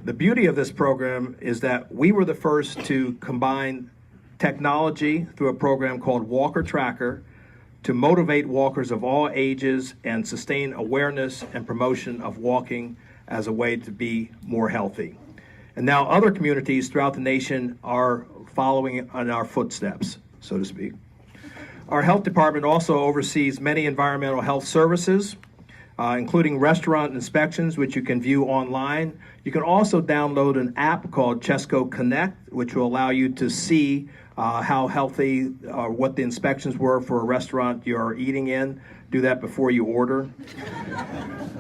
The beauty of this program is that we were the first to combine technology through a program called Walker Tracker to motivate walkers of all ages and sustain awareness and promotion of walking as a way to be more healthy. And now other communities throughout the nation are following in our footsteps, so to speak. Our health department also oversees many environmental health services. including restaurant inspections, which you can view online. You can also download an app called Chesco Connect, which will allow you to see how healthy, what the inspections were for a restaurant you're eating in. Do that before you order.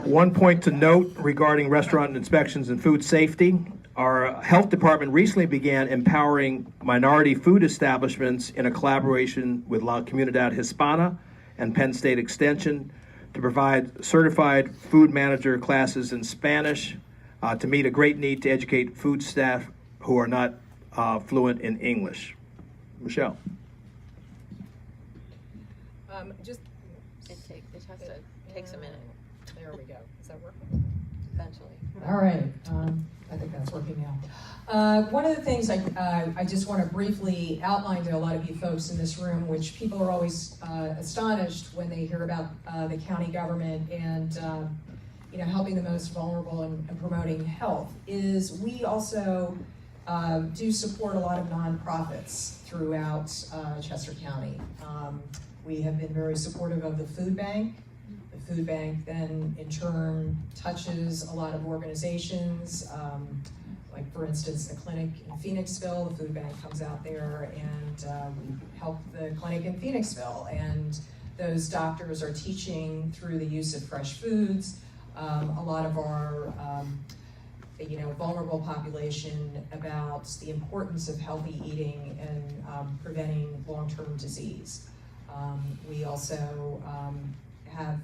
One point to note regarding restaurant inspections and food safety, our health department recently began empowering minority food establishments in a collaboration with La Comunidad Hispana and Penn State Extension to provide certified food manager classes in Spanish to meet a great need to educate food staff who are not fluent in English. Michelle. Just It has to takes a minute. there we go. Is that working? Eventually. All right, I think that's working now. One of the things I just want to briefly outline to a lot of you folks in this room, which people are always astonished when they hear about the county government and helping the most vulnerable and promoting health, is we also do support a lot of nonprofits throughout Chester County. We have been very supportive of the food bank. The food bank then in turn touches a lot of organizations, like for instance the clinic in Phoenixville. The food bank comes out there and we help the clinic in Phoenixville, and those doctors are teaching through the use of fresh foods. A lot of our vulnerable population about the importance of healthy eating and preventing long-term disease. We also have,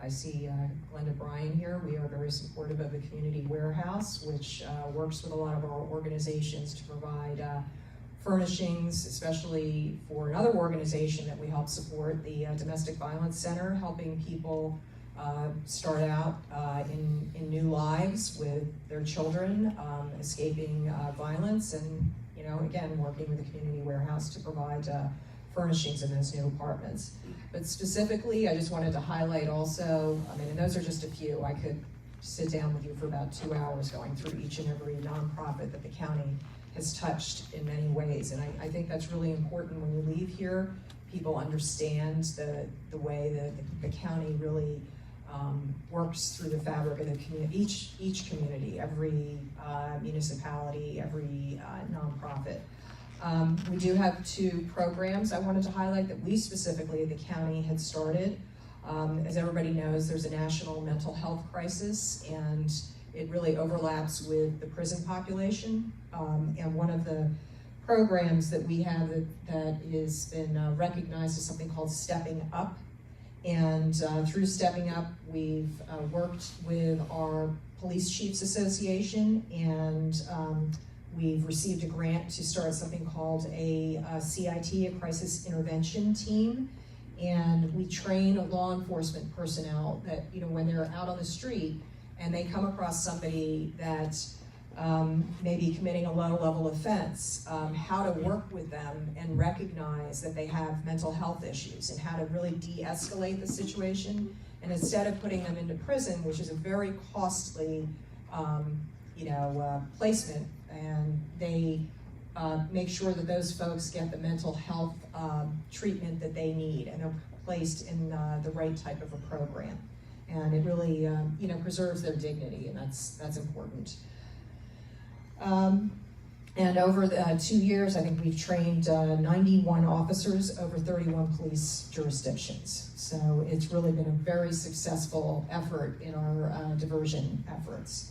I see Glenda Bryan here. We are very supportive of the Community Warehouse, which works with a lot of our organizations to provide furnishings, especially for another organization that we help support, the Domestic Violence Center, helping people start out in new lives with their children, escaping violence, and again working with the Community Warehouse to provide furnishings in those new apartments. But specifically, I just wanted to highlight also, and those are just a few. I could sit down with you for about 2 hours going through each and every nonprofit that the county has touched in many ways. And I think that's really important when you leave here. People understand the way that the county really works through the fabric of the community, each community, every municipality, every nonprofit. We do have 2 programs I wanted to highlight that we specifically at the county had started. As everybody knows, there's a national mental health crisis, and it really overlaps with the prison population. And one of the programs that we have that has been recognized is something called Stepping Up. And through Stepping Up, we've worked with our Police Chiefs Association, and we've received a grant to start something called a CIT, a Crisis Intervention Team. And we train law enforcement personnel that, when they're out on the street and they come across somebody that may be committing a low-level offense, how to work with them and recognize that they have mental health issues and how to really de-escalate the situation. And instead of putting them into prison, which is a very costly placement, and they make sure that those folks get the mental health treatment that they need, and they're placed in the right type of a program. And it really, preserves their dignity, and that's important. And over the 2 years, I think we've trained 91 officers over 31 police jurisdictions. So it's really been a very successful effort in our diversion efforts.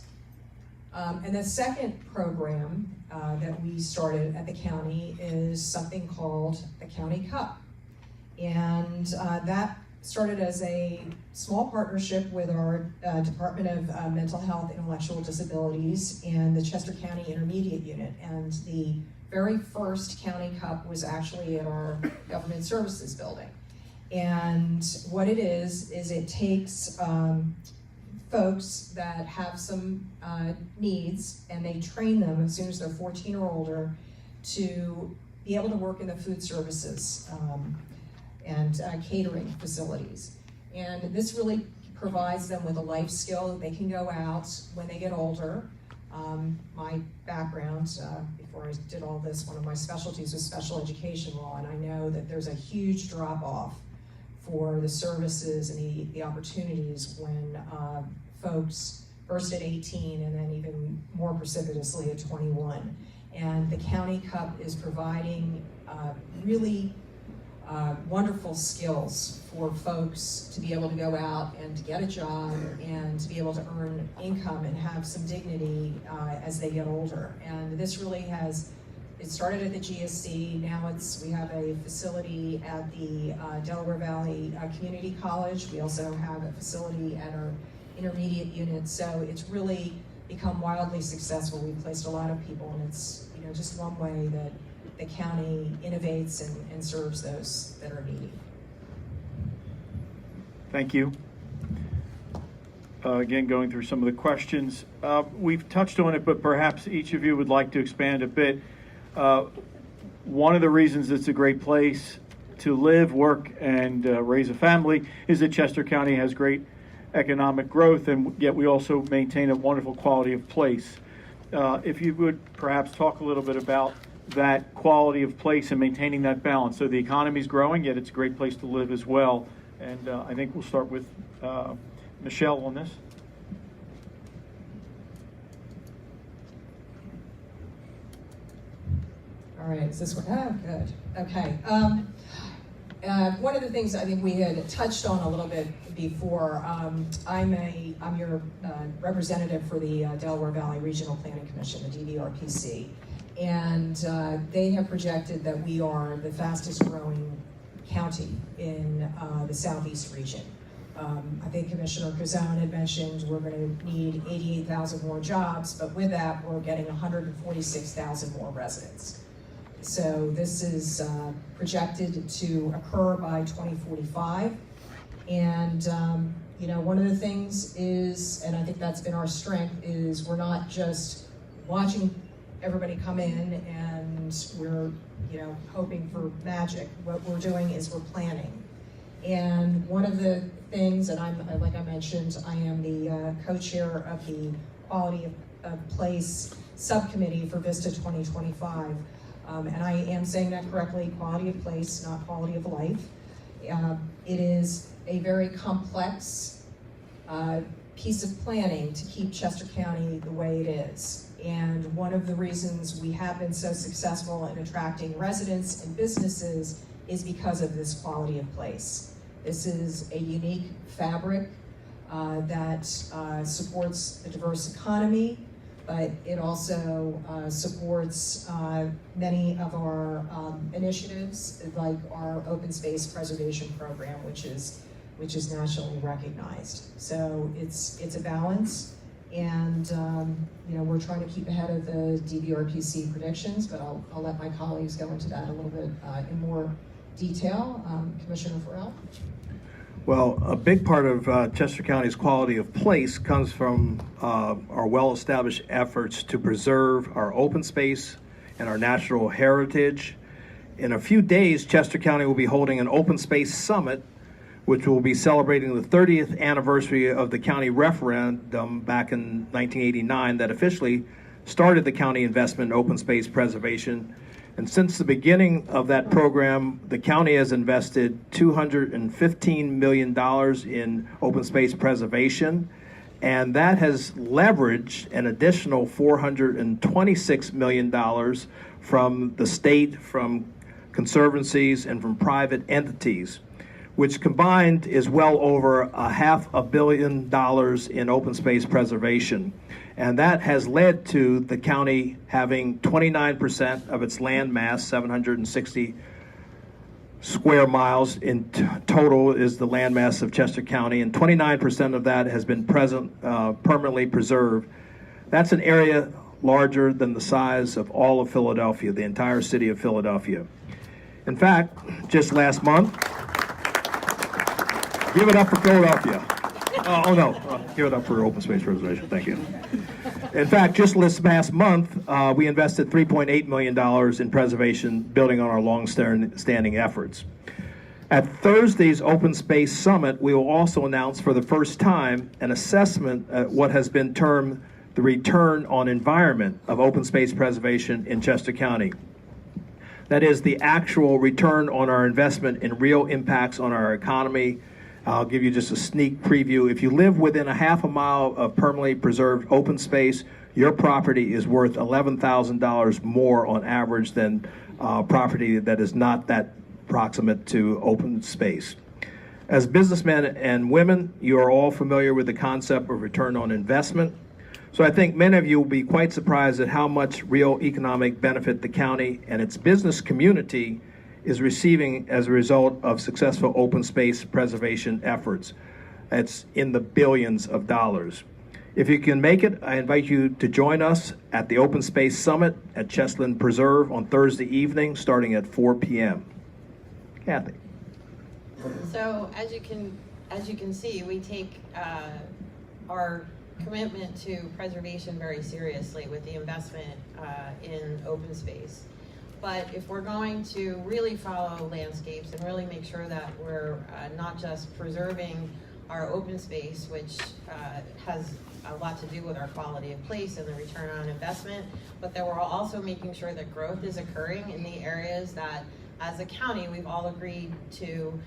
And the second program that we started at the county is something called the County Cup. And that started as a small partnership with our Department of Mental Health, Intellectual Disabilities, and the Chester County Intermediate Unit. And the very first County Cup was actually at our Government Services Building. And what it is it takes folks that have some needs, and they train them as soon as they're 14 or older to be able to work in the food services and catering facilities. And this really provides them with a life skill that they can go out when they get older. My background, before I did all this, one of my specialties was special education law, and I know that there's a huge drop-off for the services and the opportunities when folks first at 18 and then even more precipitously at 21. And the County Cup is providing really wonderful skills for folks to be able to go out and to get a job and to be able to earn income and have some dignity as they get older. And this really it started at the GSC, now we have a facility at the Delaware Valley Community College. We also have a facility at our intermediate unit, so it's really become wildly successful. We've placed a lot of people, and it's just one way that the county innovates and serves those that are needy. Thank you. Again, going through some of the questions. We've touched on it, but perhaps each of you would like to expand a bit. One of the reasons it's a great place to live, work, and raise a family is that Chester County has great economic growth, and yet we also maintain a wonderful quality of place. If you would perhaps talk a little bit about that quality of place and maintaining that balance. So the economy's growing, yet it's a great place to live as well. And I think we'll start with Michelle on this. All right, is this one? Oh, good. Okay. One of the things I think we had touched on a little bit before, I'm your representative for the Delaware Valley Regional Planning Commission, the DVRPC, and they have projected that we are the fastest growing county in the southeast region. I think Commissioner Cruzone had mentioned we're going to need 88,000 more jobs, but with that we're getting 146,000 more residents. So this is projected to occur by 2045. And one of the things is, and I think that's been our strength, is we're not just watching everybody come in and we're hoping for magic. What we're doing is we're planning. And one of the things, and like I mentioned, I am the co-chair of the Quality of Place Subcommittee for VISTA 2025. And I am saying that correctly, quality of place, not quality of life. It is a very complex piece of planning to keep Chester County the way it is. And one of the reasons we have been so successful in attracting residents and businesses is because of this quality of place. This is a unique fabric that supports a diverse economy, but it also supports many of our initiatives, like our open space preservation program, which is nationally recognized. So it's a balance, and we're trying to keep ahead of the DVRPC predictions, but I'll let my colleagues go into that a little bit in more detail. Commissioner Farrell? Well, a big part of Chester County's quality of place comes from our well-established efforts to preserve our open space and our natural heritage. In a few days, Chester County will be holding an open space summit, which will be celebrating the 30th anniversary of the county referendum back in 1989 that officially started the county investment in open space preservation. And since the beginning of that program, the county has invested $215 million in open space preservation, and that has leveraged an additional $426 million from the state, from conservancies, and from private entities, which combined is well over $500 million in open space preservation. And that has led to the county having 29% of its land mass, 760 square miles in total is the land mass of Chester County, and 29% of that has been permanently preserved. That's an area larger than the size of all of Philadelphia, the entire city of Philadelphia. In fact, just last month, give it up for Philadelphia. Give it up for open space preservation. Thank you. In fact, just this past month, we invested $3.8 million in preservation, building on our long-standing efforts. At Thursday's Open Space Summit, we will also announce for the first time an assessment at what has been termed the return on environment of open space preservation in Chester County. That is the actual return on our investment and real impacts on our economy. I'll give you just a sneak preview. If you live within a half a mile of permanently preserved open space, your property is worth $11,000 more on average than property that is not that proximate to open space. As businessmen and women, you are all familiar with the concept of return on investment. So I think many of you will be quite surprised at how much real economic benefit the county and its business community is receiving as a result of successful open space preservation efforts. It's in the billions of dollars. If you can make it, I invite you to join us at the Open Space Summit at Chestland Preserve on Thursday evening, starting at 4 p.m. Kathy. So as you can see, we take our commitment to preservation very seriously with the investment in open space. But if we're going to really follow landscapes and really make sure that we're not just preserving our open space, which has a lot to do with our quality of place and the return on investment, but that we're also making sure that growth is occurring in the areas that, as a county, we've all agreed to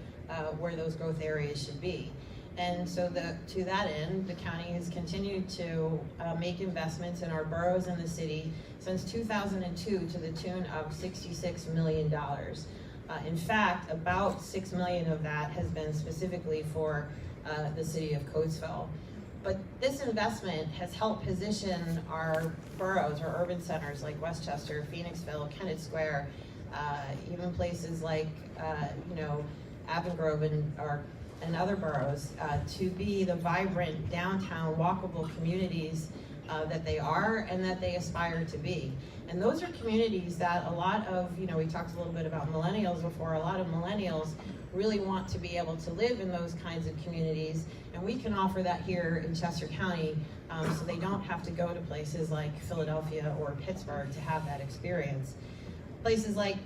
where those growth areas should be. And so to that end, the county has continued to make investments in our boroughs and the city since 2002 to the tune of $66 million. In fact, about $6 million of that has been specifically for the city of Coatesville. But this investment has helped position our boroughs, our urban centers like Westchester, Phoenixville, Kennett Square, even places like Avon and other boroughs to be the vibrant downtown walkable communities that they are and that they aspire to be. And those are communities that a lot of, we talked a little bit about millennials before, a lot of millennials really want to be able to live in those kinds of communities, and we can offer that here in Chester County so they don't have to go to places like Philadelphia or Pittsburgh to have that experience. Places like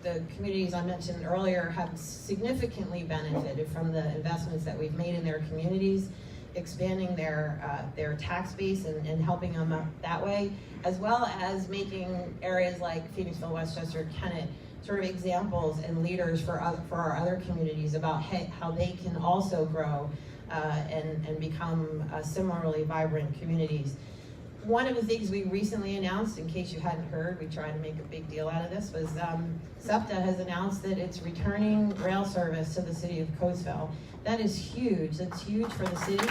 the communities I mentioned earlier have significantly benefited from the investments that we've made in their communities, expanding their tax base and helping them up that way, as well as making areas like Phoenixville, Westchester, Kennett sort of examples and leaders for our other communities about how they can also grow and become similarly vibrant communities. One of the things we recently announced, in case you hadn't heard, we tried to make a big deal out of this, was SEPTA has announced that it's returning rail service to the city of Coatesville. That is huge. That's huge for the city.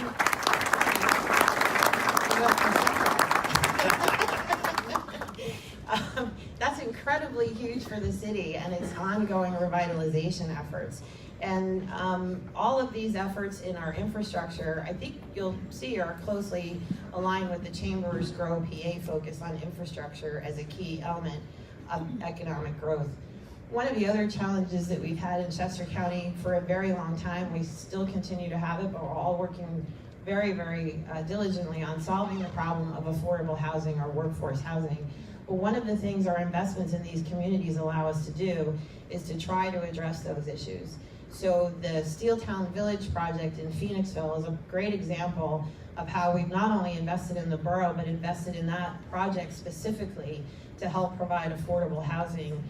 That's incredibly huge for the city and its ongoing revitalization efforts. And all of these efforts in our infrastructure, I think you'll see, are closely aligned with the Chamber's Grow PA focus on infrastructure as a key element of economic growth. One of the other challenges that we've had in Chester County for a very long time, we still continue to have it, but we're all working very, very diligently on solving the problem of affordable housing or workforce housing. But one of the things our investments in these communities allow us to do is to try to address those issues. So the Steeltown Village project in Phoenixville is a great example of how we've not only invested in the borough, but invested in that project specifically to help provide affordable housing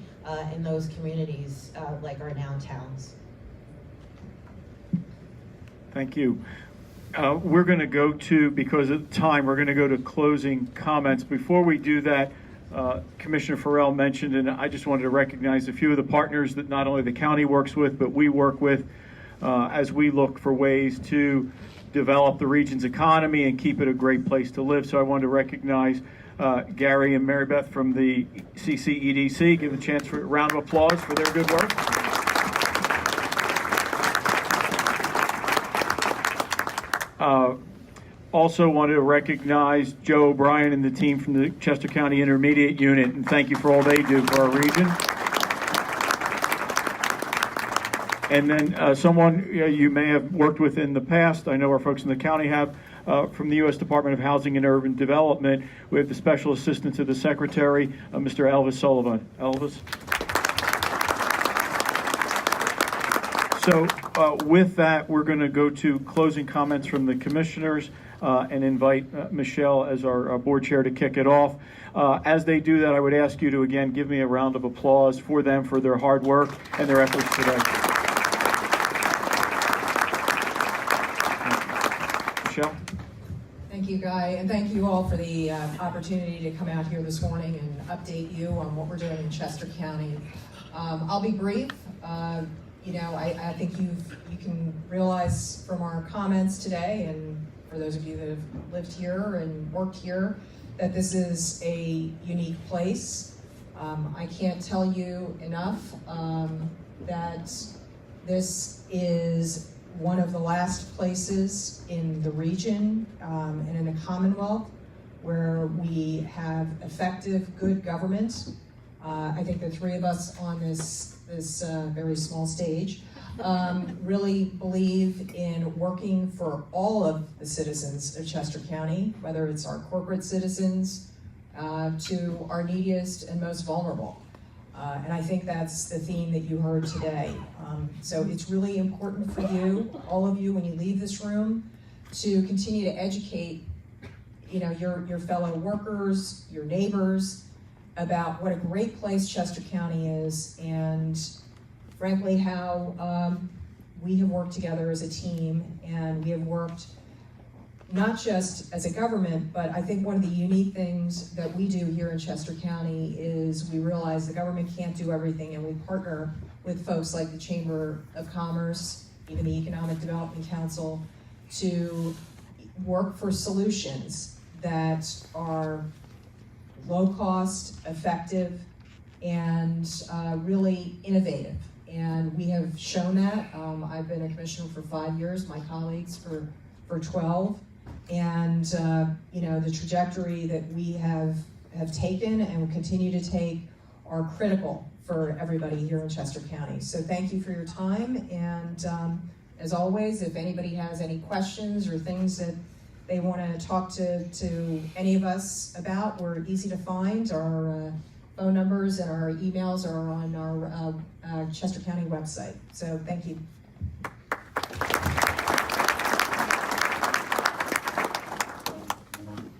in those communities like our downtowns. Thank you. We're going to go to, because of time, we're going to go to closing comments. Before we do that, Commissioner Farrell mentioned, and I just wanted to recognize a few of the partners that not only the county works with, but we work with as we look for ways to develop the region's economy and keep it a great place to live. So I wanted to recognize Gary and Mary Beth from the CCEDC. Give a chance for a round of applause for their good work. Also wanted to recognize Joe O'Brien and the team from the Chester County Intermediate Unit, and thank you for all they do for our region. And then someone you may have worked with in the past, I know our folks in the county have, from the U.S. Department of Housing and Urban Development, we have the Special Assistant to the Secretary, Mr. Elvis Sullivan. Elvis? So with that, we're going to go to closing comments from the commissioners. and invite Michelle as our board chair to kick it off. As they do that, I would ask you to again give me a round of applause for them for their hard work and their efforts today. Michelle? Thank you, Guy, and thank you all for the opportunity to come out here this morning and update you on what we're doing in Chester County. I'll be brief. I think you can realize from our comments today, and for those of you that have lived here and worked here, that this is a unique place. I can't tell you enough that this is one of the last places in the region and in the Commonwealth where we have effective, good government. I think the three of us on this very small stage really believe in working for all of the citizens of Chester County, whether it's our corporate citizens to our neediest and most vulnerable. And I think that's the theme that you heard today. So it's really important for you, all of you, when you leave this room, to continue to educate, your fellow workers, your neighbors, about what a great place Chester County is, and frankly, how we have worked together as a team, and we have worked not just as a government, but I think one of the unique things that we do here in Chester County is we realize the government can't do everything, and we partner with folks like the Chamber of Commerce, even the Economic Development Council, to work for solutions that are low cost, effective, and really innovative. And we have shown that. I've been a commissioner for 5 years, my colleagues for 12. And the trajectory that we have taken and will continue to take are critical for everybody here in Chester County. So thank you for your time. And as always, if anybody has any questions or things that they want to talk to any of us about, we're easy to find. Our phone numbers and our emails are on our Chester County website. So thank you.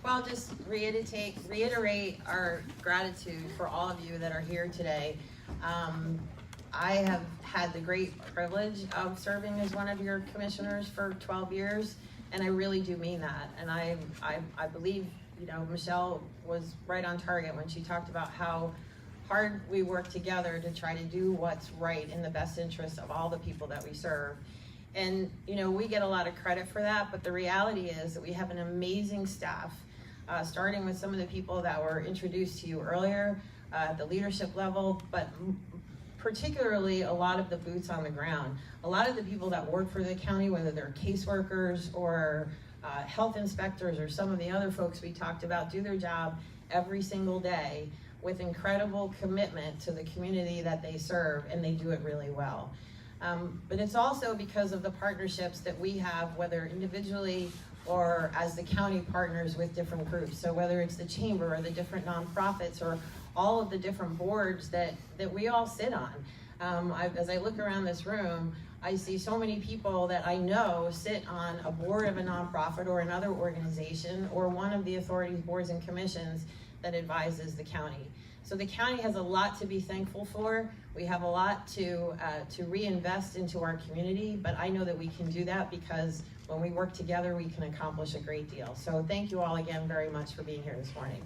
Well, just reiterate our gratitude for all of you that are here today. I have had the great privilege of serving as one of your commissioners for 12 years, and I really do mean that. And I believe, Michelle was right on target when she talked about how hard we work together to try to do what's right in the best interest of all the people that we serve. And, we get a lot of credit for that, but the reality is that we have an amazing staff, starting with some of the people that were introduced to you earlier at the leadership level, but particularly a lot of the boots on the ground. A lot of the people that work for the county, whether they're caseworkers or health inspectors or some of the other folks we talked about, do their job every single day with incredible commitment to the community that they serve, and they do it really well. But it's also because of the partnerships that we have, whether individually or as the county partners with different groups. So whether it's the chamber or the different nonprofits or all of the different boards that we all sit on. As I look around this room, I see so many people that I know sit on a board of a nonprofit or another organization or one of the authorities, boards, and commissions that advises the county. So the county has a lot to be thankful for. We have a lot to reinvest into our community, but I know that we can do that because when we work together, we can accomplish a great deal. So thank you all again very much for being here this morning.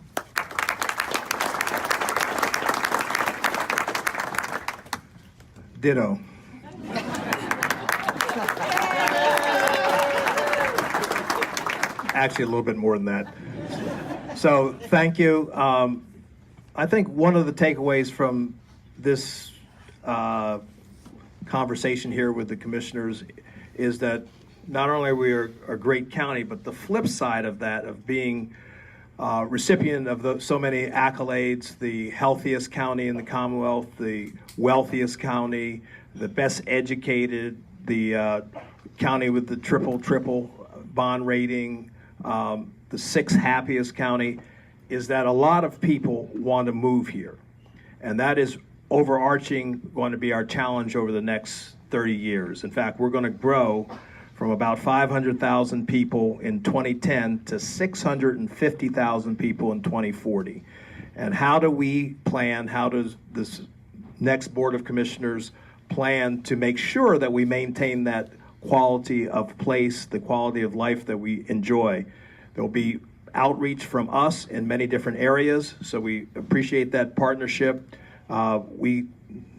Ditto. Actually, a little bit more than that. So thank you. I think one of the takeaways from this conversation here with the commissioners is that not only are we a great county, but the flip side of that, of being recipient of so many accolades, the healthiest county in the Commonwealth, the wealthiest county, the best educated, the county with the triple bond rating, the sixth happiest county, is that a lot of people want to move here. And that is overarching going to be our challenge over the next 30 years. In fact, we're going to grow from about 500,000 people in 2010 to 650,000 people in 2040. And how do we plan, how does this next Board of Commissioners plan to make sure that we maintain that quality of place, the quality of life that we enjoy? There'll be outreach from us in many different areas, so we appreciate that partnership. We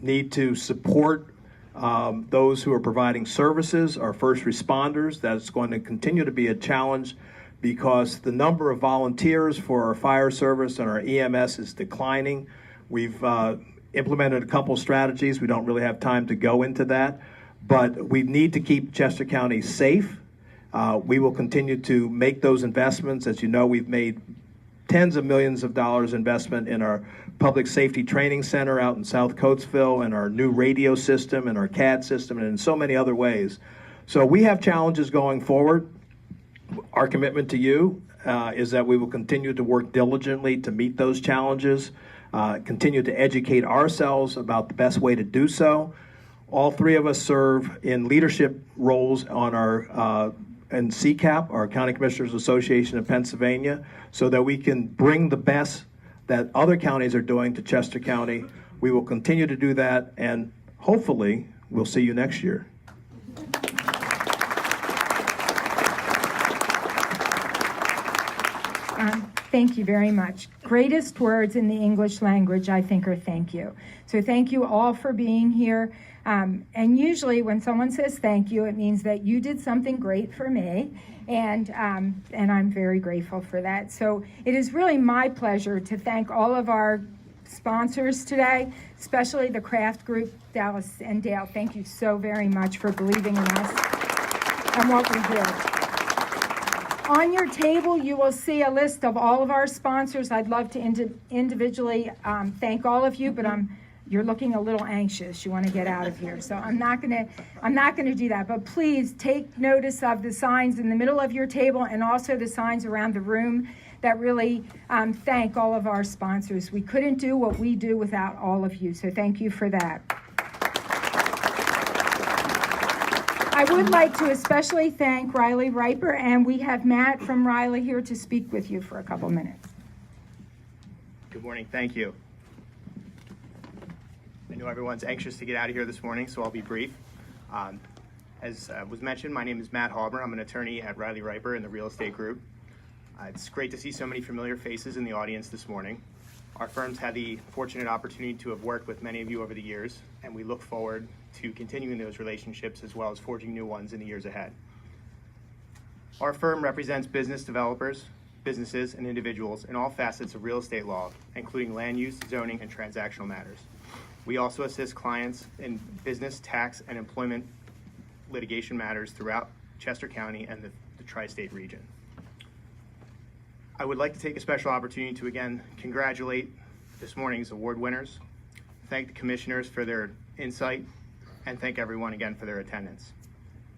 need to support those who are providing services, our first responders. That's going to continue to be a challenge because the number of volunteers for our fire service and our EMS is declining. We've implemented a couple strategies. We don't really have time to go into that, but we need to keep Chester County safe. We will continue to make those investments. As you know, we've made tens of millions of dollars investment in our public safety training center out in South Coatesville, and our new radio system and our CAD system, and in so many other ways. So we have challenges going forward. Our commitment to you is that we will continue to work diligently to meet those challenges, continue to educate ourselves about the best way to do so. All three of us serve in leadership roles on our and CCAP, our County Commissioners Association of Pennsylvania, so that we can bring the best that other counties are doing to Chester County. We will continue to do that, and hopefully we'll see you next year. Thank you very much. Greatest words in the English language, I think, are thank you. So thank you all for being here. And usually when someone says thank you, it means that you did something great for me, and I'm very grateful for that. So it is really my pleasure to thank all of our sponsors today, especially the Craft Group, Dallas and Dale. Thank you so very much for believing in us and what we do. On your table, you will see a list of all of our sponsors. I'd love to individually thank all of you, but you're looking a little anxious. You want to get out of here, so I'm not gonna do that. But please take notice of the signs in the middle of your table and also the signs around the room that really thank all of our sponsors. We couldn't do what we do without all of you, so thank you for that. I would like to especially thank Riley Riper, and we have Matt from Riley here to speak with you for a couple minutes. Good morning, thank you. I know everyone's anxious to get out of here this morning, so I'll be brief. As was mentioned, my name is Matt Halber. I'm an attorney at Riley Riper in the real estate group. It's great to see so many familiar faces in the audience this morning. Our firm's had the fortunate opportunity to have worked with many of you over the years, and we look forward to continuing those relationships as well as forging new ones in the years ahead. Our firm represents business developers, businesses, and individuals in all facets of real estate law, including land use, zoning, and transactional matters. We also assist clients in business, tax, and employment litigation matters throughout Chester County and the tri-state region. I would like to take a special opportunity to again congratulate this morning's award winners, thank the commissioners for their insight, and thank everyone again for their attendance.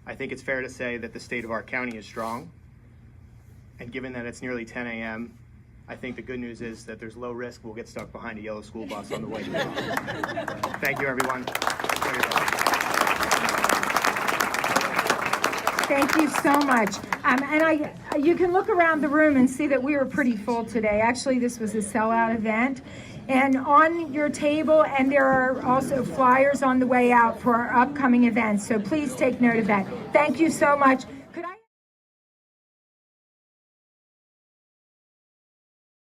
I think it's fair to say that the state of our county is strong, and given that it's nearly 10 a.m., I think the good news is that there's low risk we'll get stuck behind a yellow school bus on the way to Thank you, everyone. Thank you so much. And you can look around the room and see that we were pretty full today. Actually, this was a sellout event. And on your table, and there are also flyers on the way out for our upcoming events. So please take note of that. Thank you so much.